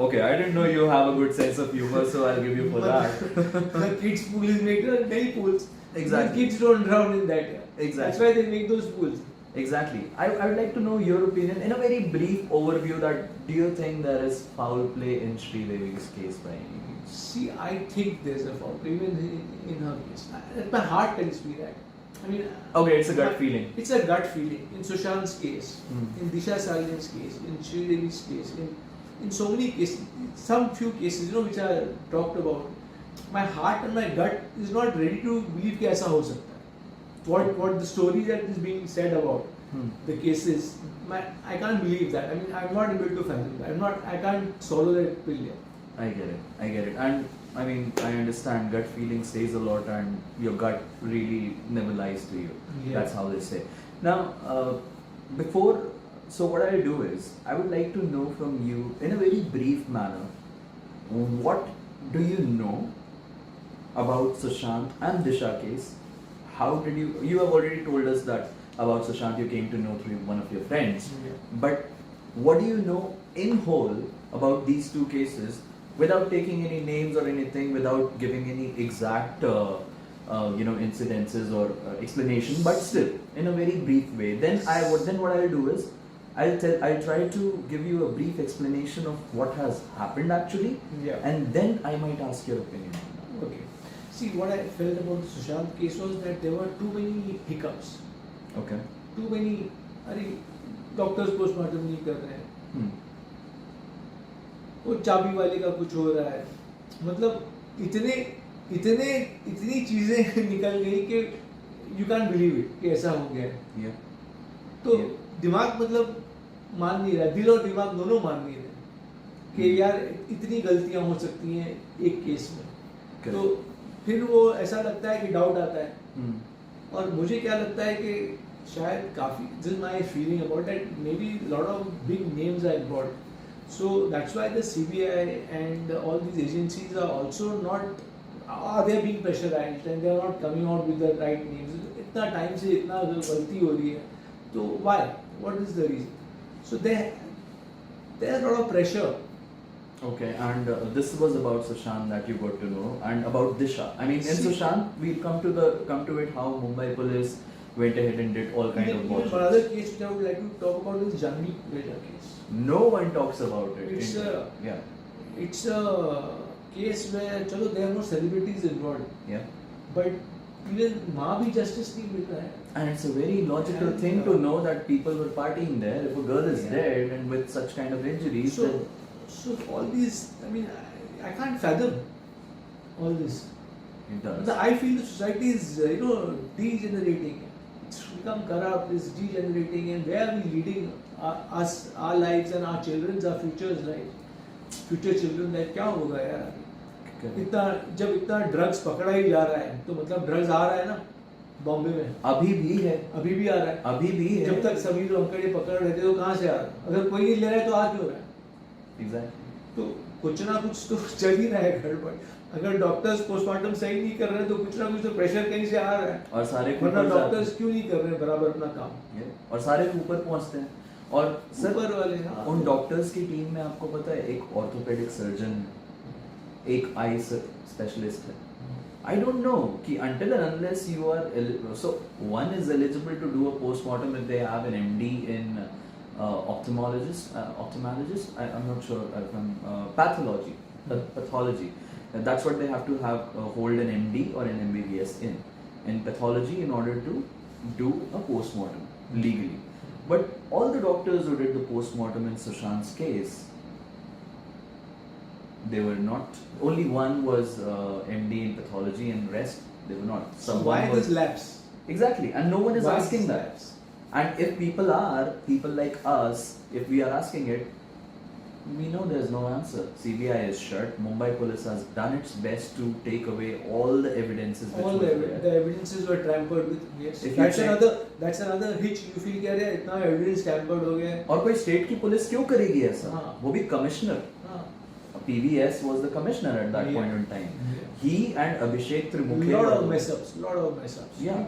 Okay, I didn't know you have a good sense of humor, so I'll give you for that. The kids pool is made in many pools. Exactly. The kids don't drown in that. Yeah. Exactly. That's why they make those pools. Exactly. I would like to know your opinion in a very brief overview. That do you think there is foul play in Sri Devi's case by any means? See, I think there's a foul play even in her case. My heart tells me that. I mean, okay, it's a gut feeling. It's a gut feeling. In Sushant's case, in Disha Salian's case, in Sri Devi's case, in so many cases, some few cases, which are talked about. My heart and my gut is not ready to believe कि ऐसा हो सकता है. What the story that is being said about the cases, I can't believe that. I mean, I'm not able to fathom that. I can't swallow that pill yet. I get it. And I mean, I understand gut feeling says a lot, and your gut really never lies to you. Yeah. That's how they say. Now, so what I'll do is, I would like to know from you in a very brief manner, what do you know about Sushant and Disha case? How did you have already told us that about Sushant you came to know through one of your friends, but what do you know in whole about these two cases? without taking any names or anything, without giving any exact incidences or explanation, but still in a very brief way. Then what I'll do is I'll try to give you a brief explanation of what has happened actually, Yeah. and then I might ask your opinion on that. Okay. See, what I felt about the Sushant case was that there were too many hiccups. Okay. Too many. अरे doctors postmortem नहीं कर रहे हैं, वो चाबी वाले का कुछ हो रहा है, मतलब इतनी चीजें निकल गई कि यू कैन बिलीव इट कि ऐसा हो गया है। Yeah. तो Yeah. दिमाग मतलब मान नहीं रहा, दिल और दिमाग दोनों मान नहीं रहे कि यार इतनी गलतियां हो सकती हैं एक केस में। Correct. तो फिर वो ऐसा लगता है कि डाउट आता है, और मुझे क्या लगता है कि शायद काफ़ी, this my feeling about that, may be lot of big names are involved, so that's why the CBI and all these agencies are also not, they are being pressurized and they are not coming out with the right names. इतना time से इतना गलती हो रही है, तो why? What is the reason? So there is a lot of pressure. Okay, and this was about Sushant that you got to know, and about Disha. I mean, in Sushant, we'll come to it how Mumbai police went ahead and did all kind of Even bullshit. another case which I would like to talk about is Janvi Pureja case. No one talks about it. It's a case where चलो there are no celebrities involved, Yeah. but even वहाँ भी justice नहीं मिल रहा है. And it's a very logical And, thing to know that people were partying there. If a girl is Yeah. dead and with such kind of injuries, So all these, I mean, I can't fathom all this. it does. I feel the society is degenerating. It's become corrupt. It's degenerating, and where are we leading our lives and our children's, our future's life, future children life? क्या होगा यार? जब इतना drugs पकड़ा ही जा रहा है, तो मतलब ड्रग्स आ रहा है ना बॉम्बे में, अभी भी है, अभी भी आ रहा है, अभी भी है। जब तक सभी लोग अंकड़े पकड़ रहे थे तो कहाँ से आ रहा है? अगर कोई नहीं ले रहा है तो आ क्यों रहा है? Exactly. तो कुछ ना कुछ तो चल ही रहा है गड़बड़। अगर डॉक्टर्स पोस्टमार्टम सही नहीं कर रहे हैं तो कुछ ना कुछ तो प्रेशर कहीं से आ रहा है, और सारे वरना ऊपर डॉक्टर्स क्यों नहीं कर रहे हैं बराबर अपना काम? और सारे ऊपर पहुंचते हैं। और सर, ऊपर वाले, हाँ। उन डॉक्टर्स की टीम में आपको पता है एक ऑर्थोपेडिक सर्जन, एक आई स्पेशलिस्ट है। I don't know कि until and unless you are so one is eligible to do a postmortem if they have an MD in ophthalmologist. I'm not sure if I'm pathology. That's what they have to have hold an MD or an MBBS in pathology in order to do a postmortem legally. But all the doctors who did the postmortem in Sushant's case, they were not. Only one was MD in pathology, and rest they were not. So why this lapse? Exactly, and no one is Why asking this that. lapse? And if people like us, if we are asking it, we know there's no answer. CBI is shut. Mumbai police has done its best to take away all the evidences. All the evidences were tampered with. Yes. If That's another hitch. You feel क्या रे इतना evidence tampered हो गया है? और कोई state की police क्यों करेगी ऐसा? हाँ. वो भी commissioner. PVS was the commissioner at that point in time. Yeah. He and Abhishek Trimukhya. Lot of mess ups. Yeah.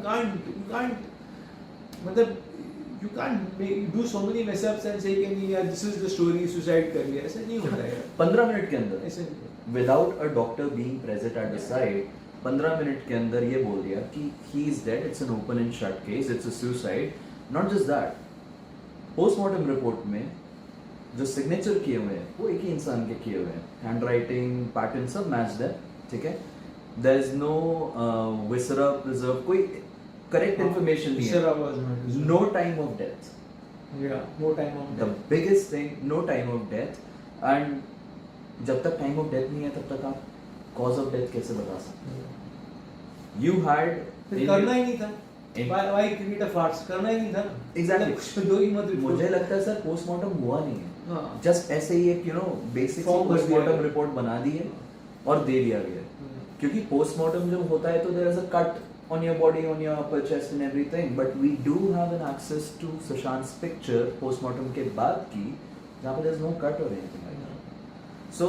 You can't do so many mess ups and say कि नहीं यार this is the story, suicide कर लिया, ऐसा नहीं होता है। 15 minute के अंदर, ऐसे नहीं। without a doctor being present at the site, 15 minute के अंदर ये बोल दिया कि he is dead, it's an open and shut case, it's a suicide. Not just that, postmortem report में जो सिग्नेचर किए हुए हैं वो एक ही इंसान के किए हुए हैं, हैंड राइटिंग पैटर्न सब मैच्ड है, ठीक है। There is no viscera preserve, कोई करेक्ट इंफॉर्मेशन नहीं है। No time of death, no time of the biggest thing, no time of death. And जब तक टाइम ऑफ डेथ नहीं है तब तक आप कॉज ऑफ डेथ कैसे बता सकते हो? यू हैड करना ही नहीं था, why create a farce? करना ही नहीं था। Exactly. दो ही मत। मुझे लगता है सर पोस्टमार्टम हुआ नहीं है, जस्ट ऐसे ही एक बेसिक पोस्टमार्टम रिपोर्ट बना दी है और दे दिया गया। क्योंकि पोस्टमार्टम जब होता है तो there is a cut on your body, on your upper chest and everything, but we do have an access to Sushant's picture postmortem के बाद की, जहाँ पर there is no cut or anything like that. So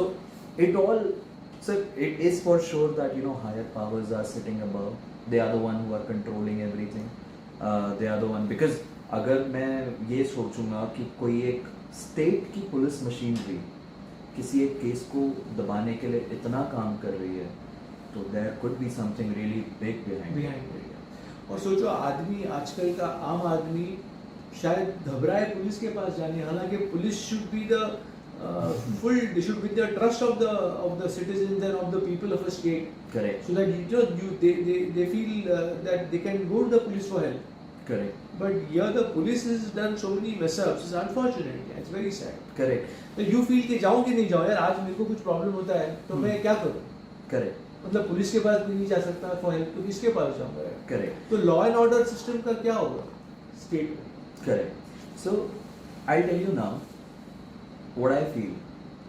it is for sure that higher powers are sitting above. They are the one who are controlling everything. They are the one, because अगर मैं ये सोचूंगा कि कोई एक state की police machinery किसी एक केस को दबाने के लिए इतना काम कर रही है, तो there could be something really big behind it. और सोचो आदमी, आजकल का आम आदमी शायद घबराए पुलिस के पास जाने, हालांकि police should be the full, they should be the trust of the citizens and of the people of a state. Correct. So that they feel that they can go to the police for help. Correct. But here the police has done so many mess ups. It's unfortunate. It's very sad. Correct. So you feel कि जाऊँ कि नहीं जाऊँ यार, आज मेरे को कुछ प्रॉब्लम होता है तो मैं क्या करूँ? Correct. मतलब पुलिस के पास भी नहीं जा सकता फॉर हेल्प, तो किसके पास जाऊँगा यार? Correct. तो लॉ एंड ऑर्डर सिस्टम का क्या होगा स्टेट में? Correct. So I'll tell you now what I feel,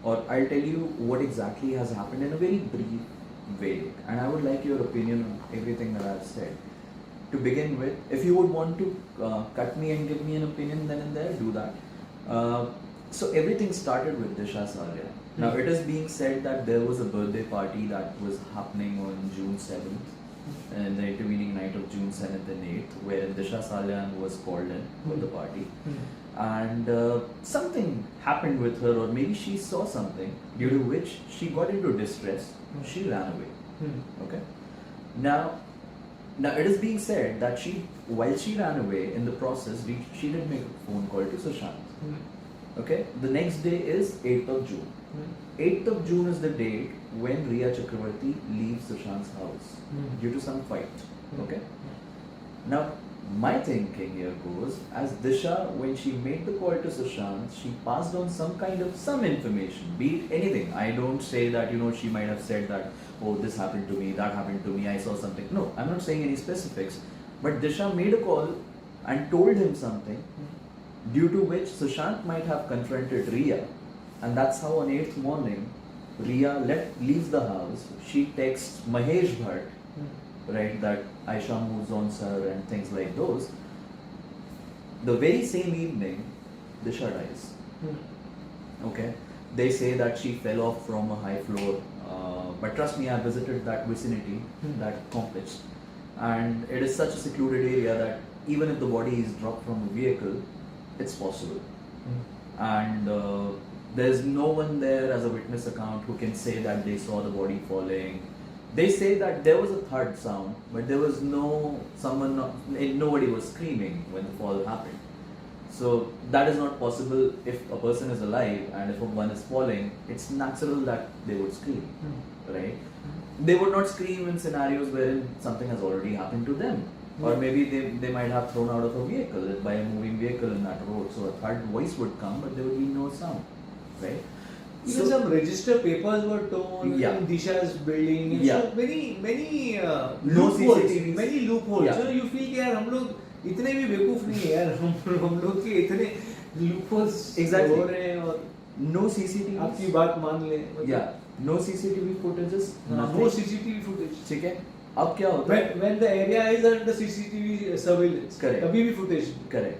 or I'll tell you what exactly has happened in a very brief way, and I would like your opinion on everything that I've said. To begin with, if you would want to cut me and give me an opinion then and there, do that. So everything started with Disha Salian. Now it is being said that there was a birthday party that was happening on June 7th, and the intervening night of June 7th and 8th, where Disha Salian was called in for the party. And something happened with her, or maybe she saw something due to which she got into distress. She ran away. Okay. Now it is being said that while she ran away, in the process, she did make a phone call to Sushant. Okay. The next day is 8th of June. 8th of June is the date when Riya Chakravarti leaves Sushant's house due to some fight. Okay. Now, my thinking here goes, as Disha, when she made the call to Sushant, she passed on some information, be it anything. I don't say that, she might have said that, oh, this happened to me, that happened to me, I saw something. No, I'm not saying any specifics. But Disha made a call and told him something, due to which Sushant might have confronted Riya. And that's how on 8th morning, Riya leaves the house. She texts Mahesh Bhatt, right, that Aisha moves on sir and things like those. The very same evening, Disha dies. Okay, they say that she fell off from a high floor, but trust me, I visited that vicinity, that complex, and it is such a secluded area that even if the body is dropped from a vehicle, it's possible. And there's no one there as a witness account who can say that they saw the body falling. They say that there was a thud sound, but there was nobody was screaming when the fall happened. So that is not possible. If a person is alive and if one is falling, it's natural that they would scream, right? They would not scream in scenarios wherein something has already happened to them. Or maybe they might have thrown out of a vehicle, by a moving vehicle in that road. So a third voice would come, but there would be no sound, right? Even some register papers were torn in Disha's building. So many loopholes. Many loopholes. So you feel कि यार हम लोग इतने भी बेवकूफ नहीं है यार, हम लोग के इतने loopholes हो रहे हैं और no CCTV. आपकी बात मान ले. No CCTV footages. No CCTV footage. ठीक है. अब क्या होता है? When the area is under CCTV surveillance. Correct. कभी भी footage. Correct.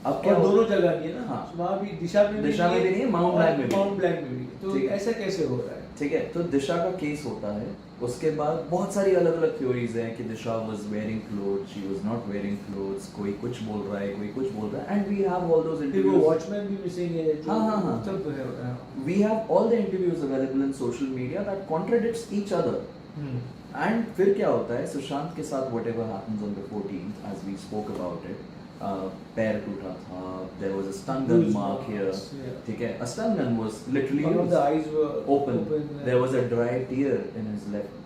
अब क्या दोनों जगह नहीं है ना? हाँ. वहाँ भी दिशा में भी नहीं है, माउंट ब्लैंक में भी. तो ऐसा कैसे हो रहा है? ठीक है, तो दिशा का केस होता है. उसके बाद बहुत सारी अलग अलग थ्योरीज हैं कि Disha was wearing clothes, she was not wearing clothes, कोई कुछ बोल रहा है, कोई कुछ बोल रहा है, and we have all those interviews. Watchman भी मिसिंग है. हाँ. सब है. We have all the interviews available in social media that contradicts each other. And फिर क्या होता है, सुशांत के साथ whatever happens on the 14th, as we spoke about it, पैर टूटा था, there was a stun gun mark here. ठीक है, a stun gun was literally one of the eyes were open. There was a dry tear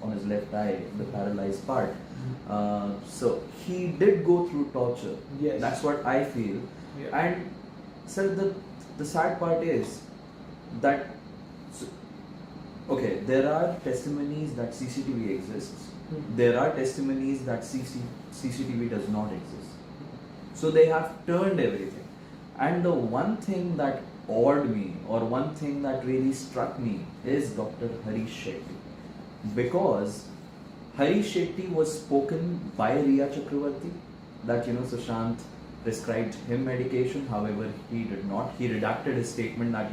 on his left eye, the paralyzed part. So he did go through torture. Yes. That's what I feel. And sir, the sad part is that okay, there are testimonies that CCTV exists. There are testimonies that CCTV does not exist. So they have turned everything. And the one thing that awed me, or one thing that really struck me, is Dr. Harish Shetty. Because Harish Shetty was spoken by Riya Chakravarti, that Sushant prescribed him medication. However, he did not. He redacted his statement that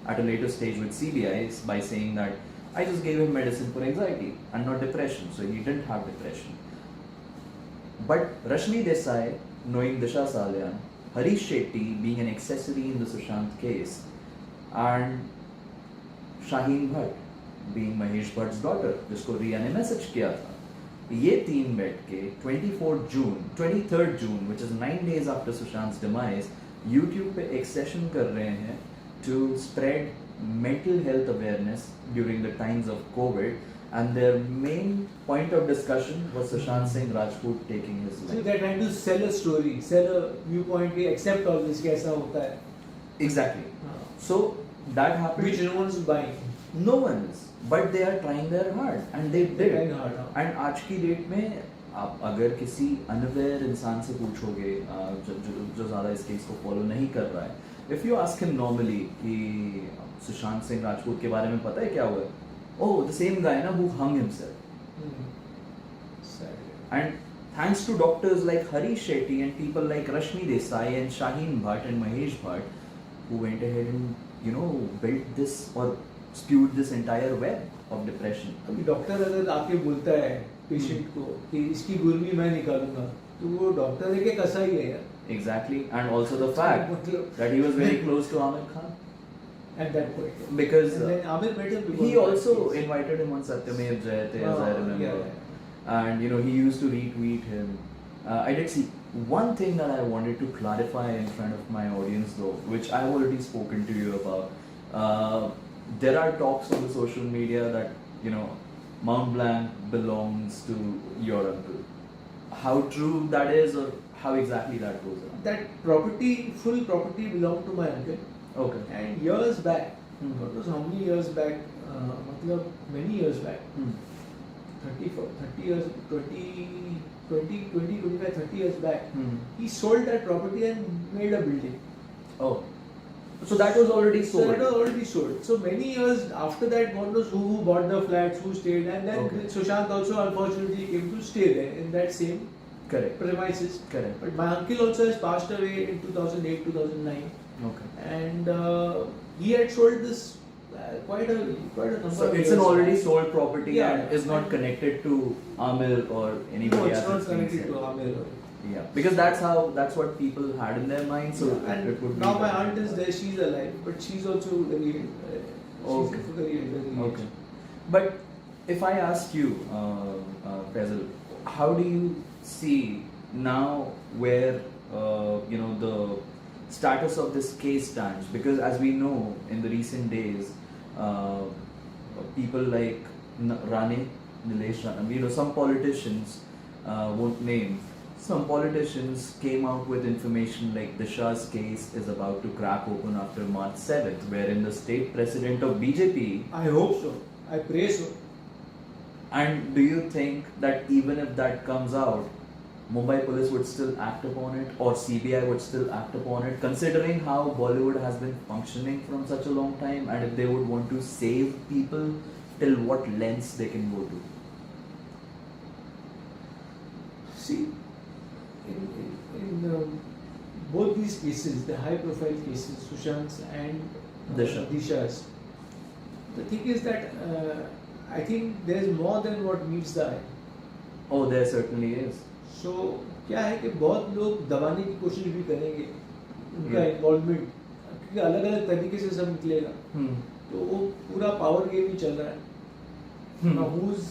at a later stage with CBI by saying that I just gave him medicine for anxiety and not depression. So he didn't have depression. But Rashmi Desai, knowing Disha Salian, Harish Shetty being an accessory in the Sushant case, and Shaheen Bhatt being Mahesh भट्ट's daughter, जिसको रिया ने message किया था, ये तीन बैठ के 23rd June, which is 9 days after Sushant's demise, YouTube पे एक सेशन कर रहे हैं to spread mental health awareness during the times of COVID, and their main point of discussion was Sushant Singh Rajput taking his life. So they're trying to sell a story, sell a viewpoint, accept all this, कि ऐसा होता है. Exactly. So that happened. Which no one's buying. No one is. But they are trying their hard, and they did. Trying hard, हाँ. And आज की date में आप अगर किसी अनअवेयर इंसान से पूछोगे जो ज़्यादा इस केस को फॉलो नहीं कर रहा है, if you ask him normally कि सुशांत सिंह राजपूत के बारे में पता है क्या हुआ, oh the same guy ना who hung himself. And thanks to doctors like Harish Shetty and people like Rashmi Desai and Shaheen Bhatt and Mahesh Bhatt, who went ahead and built this or spewed this entire web of depression. अभी doctor अगर आके बोलता है patient को कि इसकी गुर्मी मैं निकालूंगा, तो वो डॉक्टर है कि कसाई है यार. Exactly, and also the fact that he was very close to Amir Khan. At that point. Because and then Amir met him before he also invited him on Satyamev Jayate, as I remember. Yeah. And he used to retweet him. I did see one thing that I wanted to clarify in front of my audience though, which I've already spoken to you about. There are talks on the social media that Mount Blanc belongs to your uncle. How true that is, or how exactly that goes on? That property, full property, belonged to my uncle. Okay. And years back, God knows how many years back, many years back, 30 years, 25, 30 years back, he sold that property and made a building. Oh. So that was already sold. So that was already sold. So many years after that, God knows who bought the flats, who stayed, and then Sushant also unfortunately came to stay there in that same premises. Correct. But my uncle also has passed away in 2008, 2009. Okay. And he had sold this quite a number. So of it's years an already back. sold property, Yeah, and is not connected to Amir or anybody No, it's else. not connected to Amir. Yeah, because that's what people had in their mind. So and it would now be my aunt is there; she's alive, but she's also very, Okay. very Okay. But if I ask you, Faisal, how do you see now where the status of this case stands? Because as we know, in the recent days, people like Rane, Nilesh Rane, some politicians, won't name. Some politicians came out with information like Disha's case is about to crack open after March 7th, wherein the state president of BJP. I hope so. I pray so. And do you think that even if that comes out, Mumbai police would still act upon it, or CBI would still act upon it, considering how Bollywood has been functioning from such a long time, and if they would want to save people, till what lengths they can go to? See, in both these cases, the high-profile cases, Sushant's and Disha's, the thing is that I think there is more than what meets the eye. Oh, there certainly is. So क्या है कि बहुत लोग दबाने की कोशिश भी करेंगे उनका इन्वॉल्वमेंट, क्योंकि अलग अलग तरीके से सब निकलेगा. तो वो पूरा पावर गेम ही चल रहा है. Who's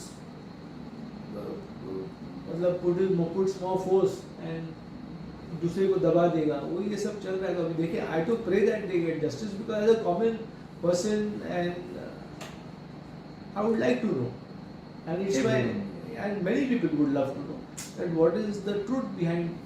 मतलब puts more force and दूसरे को दबा देगा, वो ये सब चल रहा है. तो अभी देखिए, I to pray that they get justice, because as a common person and I would like to know, and it's why, and many people would love to know that what is the truth behind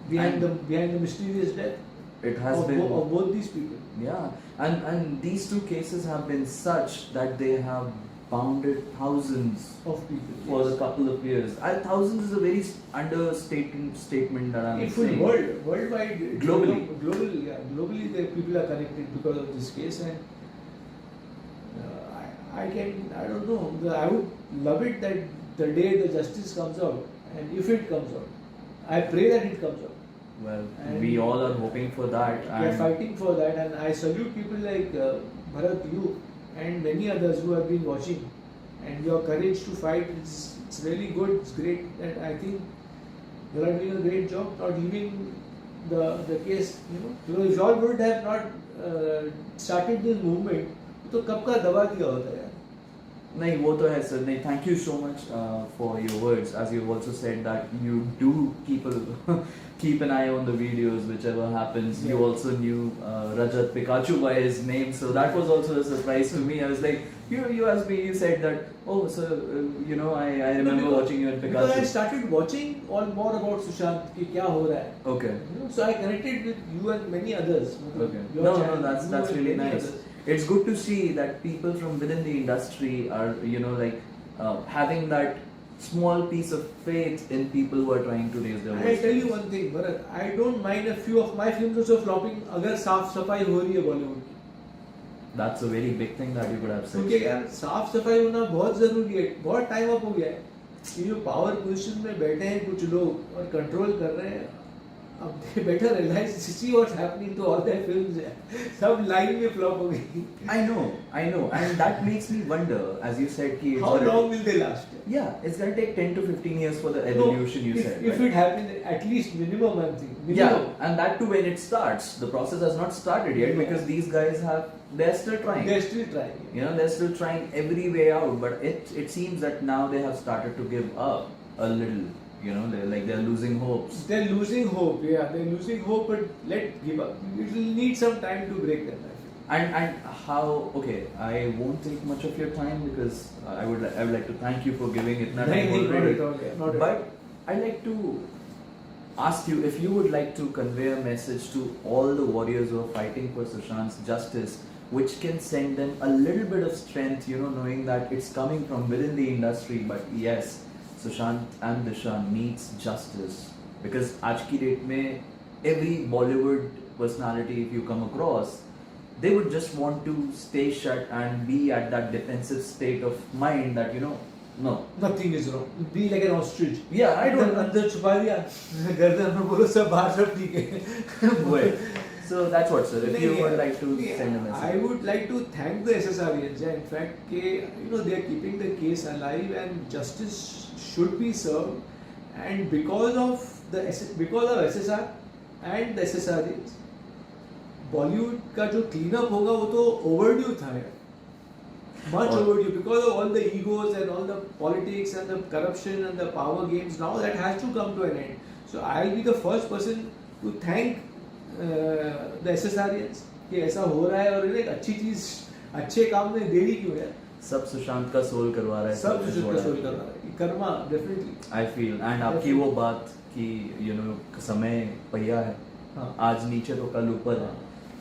the mysterious death. It has been of both these people. Yeah, and these two cases have been such that they have bounded thousands of people for a couple of years. Thousands is a very statement that I'm saying. Worldwide, globally, the people are connected because of this case, and I don't know. I would love it that the day the justice comes out, and if it comes out, I pray that it comes out. Well, and we all are hoping for that. We are fighting for that, and I salute people like Bharat, you, and many others who have been watching, and your courage to fight. It's really good. It's great, and I think you are doing a great job not leaving the case. Because if you all would have not started this movement, तो कब का दबा दिया होता है यार. नहीं वो तो है सर नहीं thank you so much for your words as you also said that you do keep an eye on the videos whichever happens. You Yeah. also knew Rajat Pikachu by his name, so that was also a surprise to me. I was like, you asked me, you said that, oh sir, you know, I remember watching you at Because I Pikachu. started watching all more about Sushant कि क्या हो रहा है. Okay. You know, so I connected with you and many others. Okay. Your No, channel, that's you and really many nice. others. It's good to see that people from within the industry are, you know, like having that small piece of faith in people who are trying to raise their I voices. tell you one thing, Bharat, I don't mind a few of my films also flopping अगर साफ सफाई हो रही है बॉलीवुड की. That's a very big thing that you could have said. क्योंकि यार साफ सफाई होना बहुत जरूरी है. बहुत टाइम अप हो गया है. ये जो पावर पोजीशन में बैठे हैं कुछ लोग और कंट्रोल कर रहे हैं. अब they better realize see what's happening to all their films है. सब लाइन में फ्लॉप हो गई. I know, and that makes me wonder, as you said, ki it's How gonna- long will they last? Yeah, it's gonna take 10 to 15 years for the evolution. No, you if, said. if right? it happens, at least minimum one thing. Minimum. Yeah, and that too when it starts. The process has not started yet Yeah. because these guys they're still trying. They're still trying. You know, they're still trying every way out, but it seems that now they have started to give up a little. You know, they're losing hopes. They're losing hope. Yeah, they're losing hope, but let give up. It will need some time to break them. I feel. And how? Okay, I won't take much of your time because I would like to thank you for giving it. Not at all. Yeah, not at all. But I'd like to ask you if you would like to convey a message to all the warriors who are fighting for Sushant's justice, which can send them a little bit of strength, you know, knowing that it's coming from within the industry. But yes, Sushant and Disha needs justice because आज की date में every Bollywood personality if you come across, they would just want to stay shut and be at that defensive state of mind that, you know, no. Nothing is wrong. Be like an ostrich. Yeah, I don't. अंदर छुपा दिया. गर्दन में बोलो सब बाहर सब ठीक है. Wait. So that's what, sir. If you would like to send a message. I would like to thank the SSRians. In fact, they are keeping the case alive and justice should be served. And because of SSR and the SSRians, Bollywood का जो cleanup होगा वो तो overdue था यार. Much overdue because of all the egos and all the politics and the corruption and the power games. Now that has to come to an end. So I'll be the first person to thank the SSRians कि ऐसा हो रहा है और एक अच्छी चीज अच्छे काम में देरी क्यों है. सब सुशांत का सोल करवा रहा है. सब सुशांत का सोल करवा रहा है. Karma definitely. I feel and आपकी वो बात कि you know समय पहिया है. हाँ. आज नीचे तो कल ऊपर है.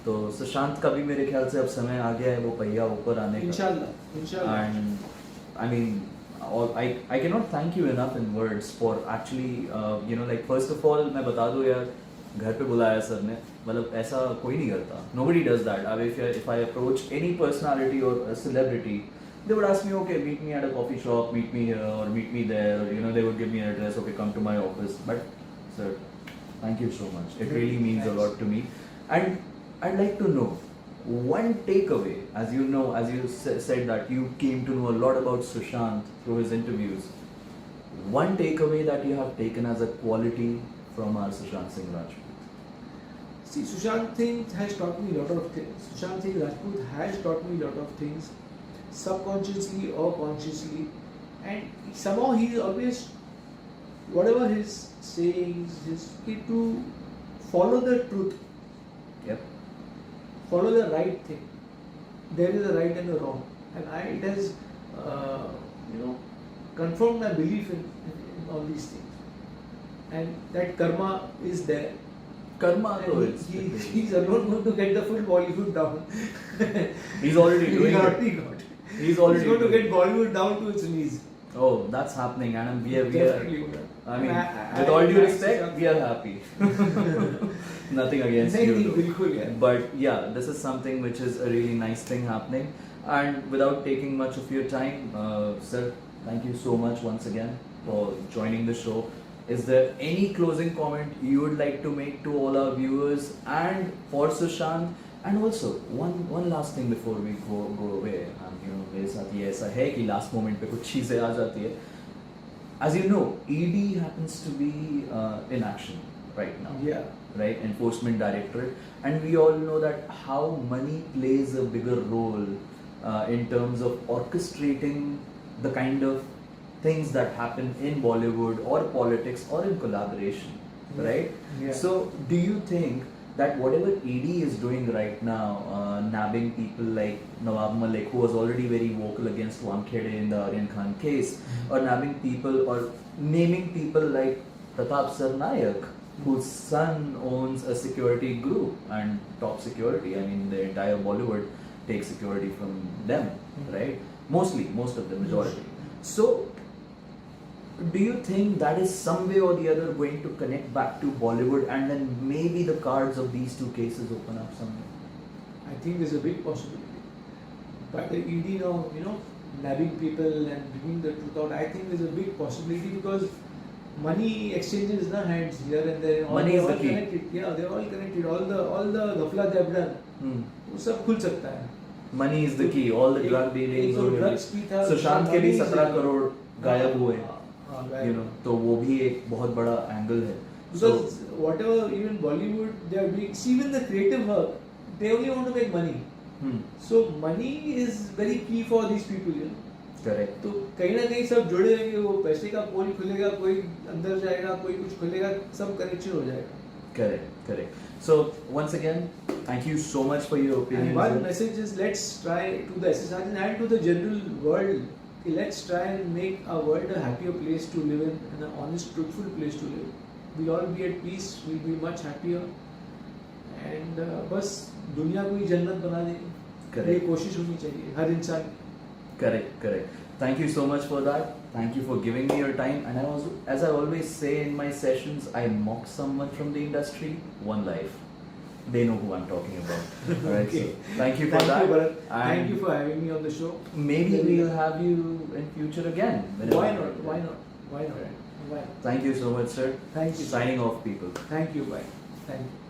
तो सुशांत का भी मेरे ख्याल से अब समय आ गया है वो पहिया ऊपर आने का. इंशाल्लाह. And I mean, I cannot thank you enough in words for actually you know, like first of all मैं बता दूँ यार, घर पे बुलाया सर ने, मतलब ऐसा कोई नहीं करता. Nobody does that. अब if I approach any personality or a celebrity, they would ask me, okay, meet me at a coffee shop, meet me here or meet me there, or you know, they would give me an address, okay, come to my office. But sir, thank you so much. It really means a lot to me. And I'd like to know one takeaway, as you know, as you said that you came to know a lot about Sushant through his interviews. One takeaway that you have taken as a quality from our Sushant Singh Rajput. See, Sushant Singh has taught me a lot of things. Sushant Singh Rajput has taught me a lot of things, subconsciously or consciously, and somehow he always, whatever his sayings, to follow the truth. Yep. Follow the right thing. There is a right and a wrong, and it has, confirmed my belief in all these things, and that karma is there. Karma, And though, it's he's alone going to get the full Bollywood down. He's already doing it. He's already He's going to doing get Bollywood down to its knees. Oh, that's happening, and we are. Definitely going to. I mean, with all due respect, we are happy. Nothing against you, though. बिल्कुल यार. But yeah, this is something which is a really nice thing happening. And without taking much of your time, sir, thank you so much once again for joining the show. Is there any closing comment you would like to make to all our viewers and for Sushant? And also one last thing before we go away. मेरे साथ ये ऐसा है कि last moment पे कुछ चीजें आ जाती है. As you know, ED happens to be in action right now. Yeah. Right, Enforcement Directorate, and we all know that how money plays a bigger role in terms of orchestrating the kind of things that happen in Bollywood or politics or in collaboration, right? Yeah. So, do you think that whatever ED is doing right now, nabbing people like Nawab Malik, who was already very vocal against Wankhede in the Aryan Khan case, or nabbing people or naming people like Pratap Sarnayak, whose son owns a security group and top security, I mean the entire Bollywood takes security from them, right? Mostly, most of the majority. So, do you think that is some way or the other going to connect back to Bollywood, and then maybe the cards of these two cases open up somewhere? I think there's a big possibility. But the ED now, nabbing people and bringing the truth out, I think there's a big possibility because money exchanges the hands here and there. Money is the key. Connected. Yeah, they're all connected. All the ghafla they've done, वो सब खुल सकता है. Money is the key. All the drug dealings. drugs की था. सुशांत के भी 17 करोड़ गायब हुए. Right. तो वो भी एक बहुत बड़ा एंगल है. Because whatever, even Bollywood, they are doing, see, even the creative work, they only want to make money. So money is very key for these people, Correct. तो कहीं ना कहीं सब जुड़े रहेंगे, वो पैसे का पोल खुलेगा, कोई अंदर जाएगा, कोई कुछ खुलेगा, सब कनेक्शन हो जाएगा. Correct. So once again, thank you so much for your opinion. And one message is, let's try to the SSRs and to the general world. Let's try and make our world a happier place to live in, and an honest, truthful place to live. We'll all be at peace. We'll be much happier. And बस दुनिया को ही जन्नत बना देंगे. ये कोशिश होनी चाहिए हर इंसान की. Correct. Thank you so much for that. Thank you for giving me your time. And as I always say in my sessions, I mock someone from the industry. One life. They know who I'm talking about. Alright, Okay. so thank you for that. Bharat. And Thank you for having me on the show. maybe we'll have you in future again. Why not? Thank you so much, sir. Thank you. Signing off, people. Thank you. Bye. Thank you.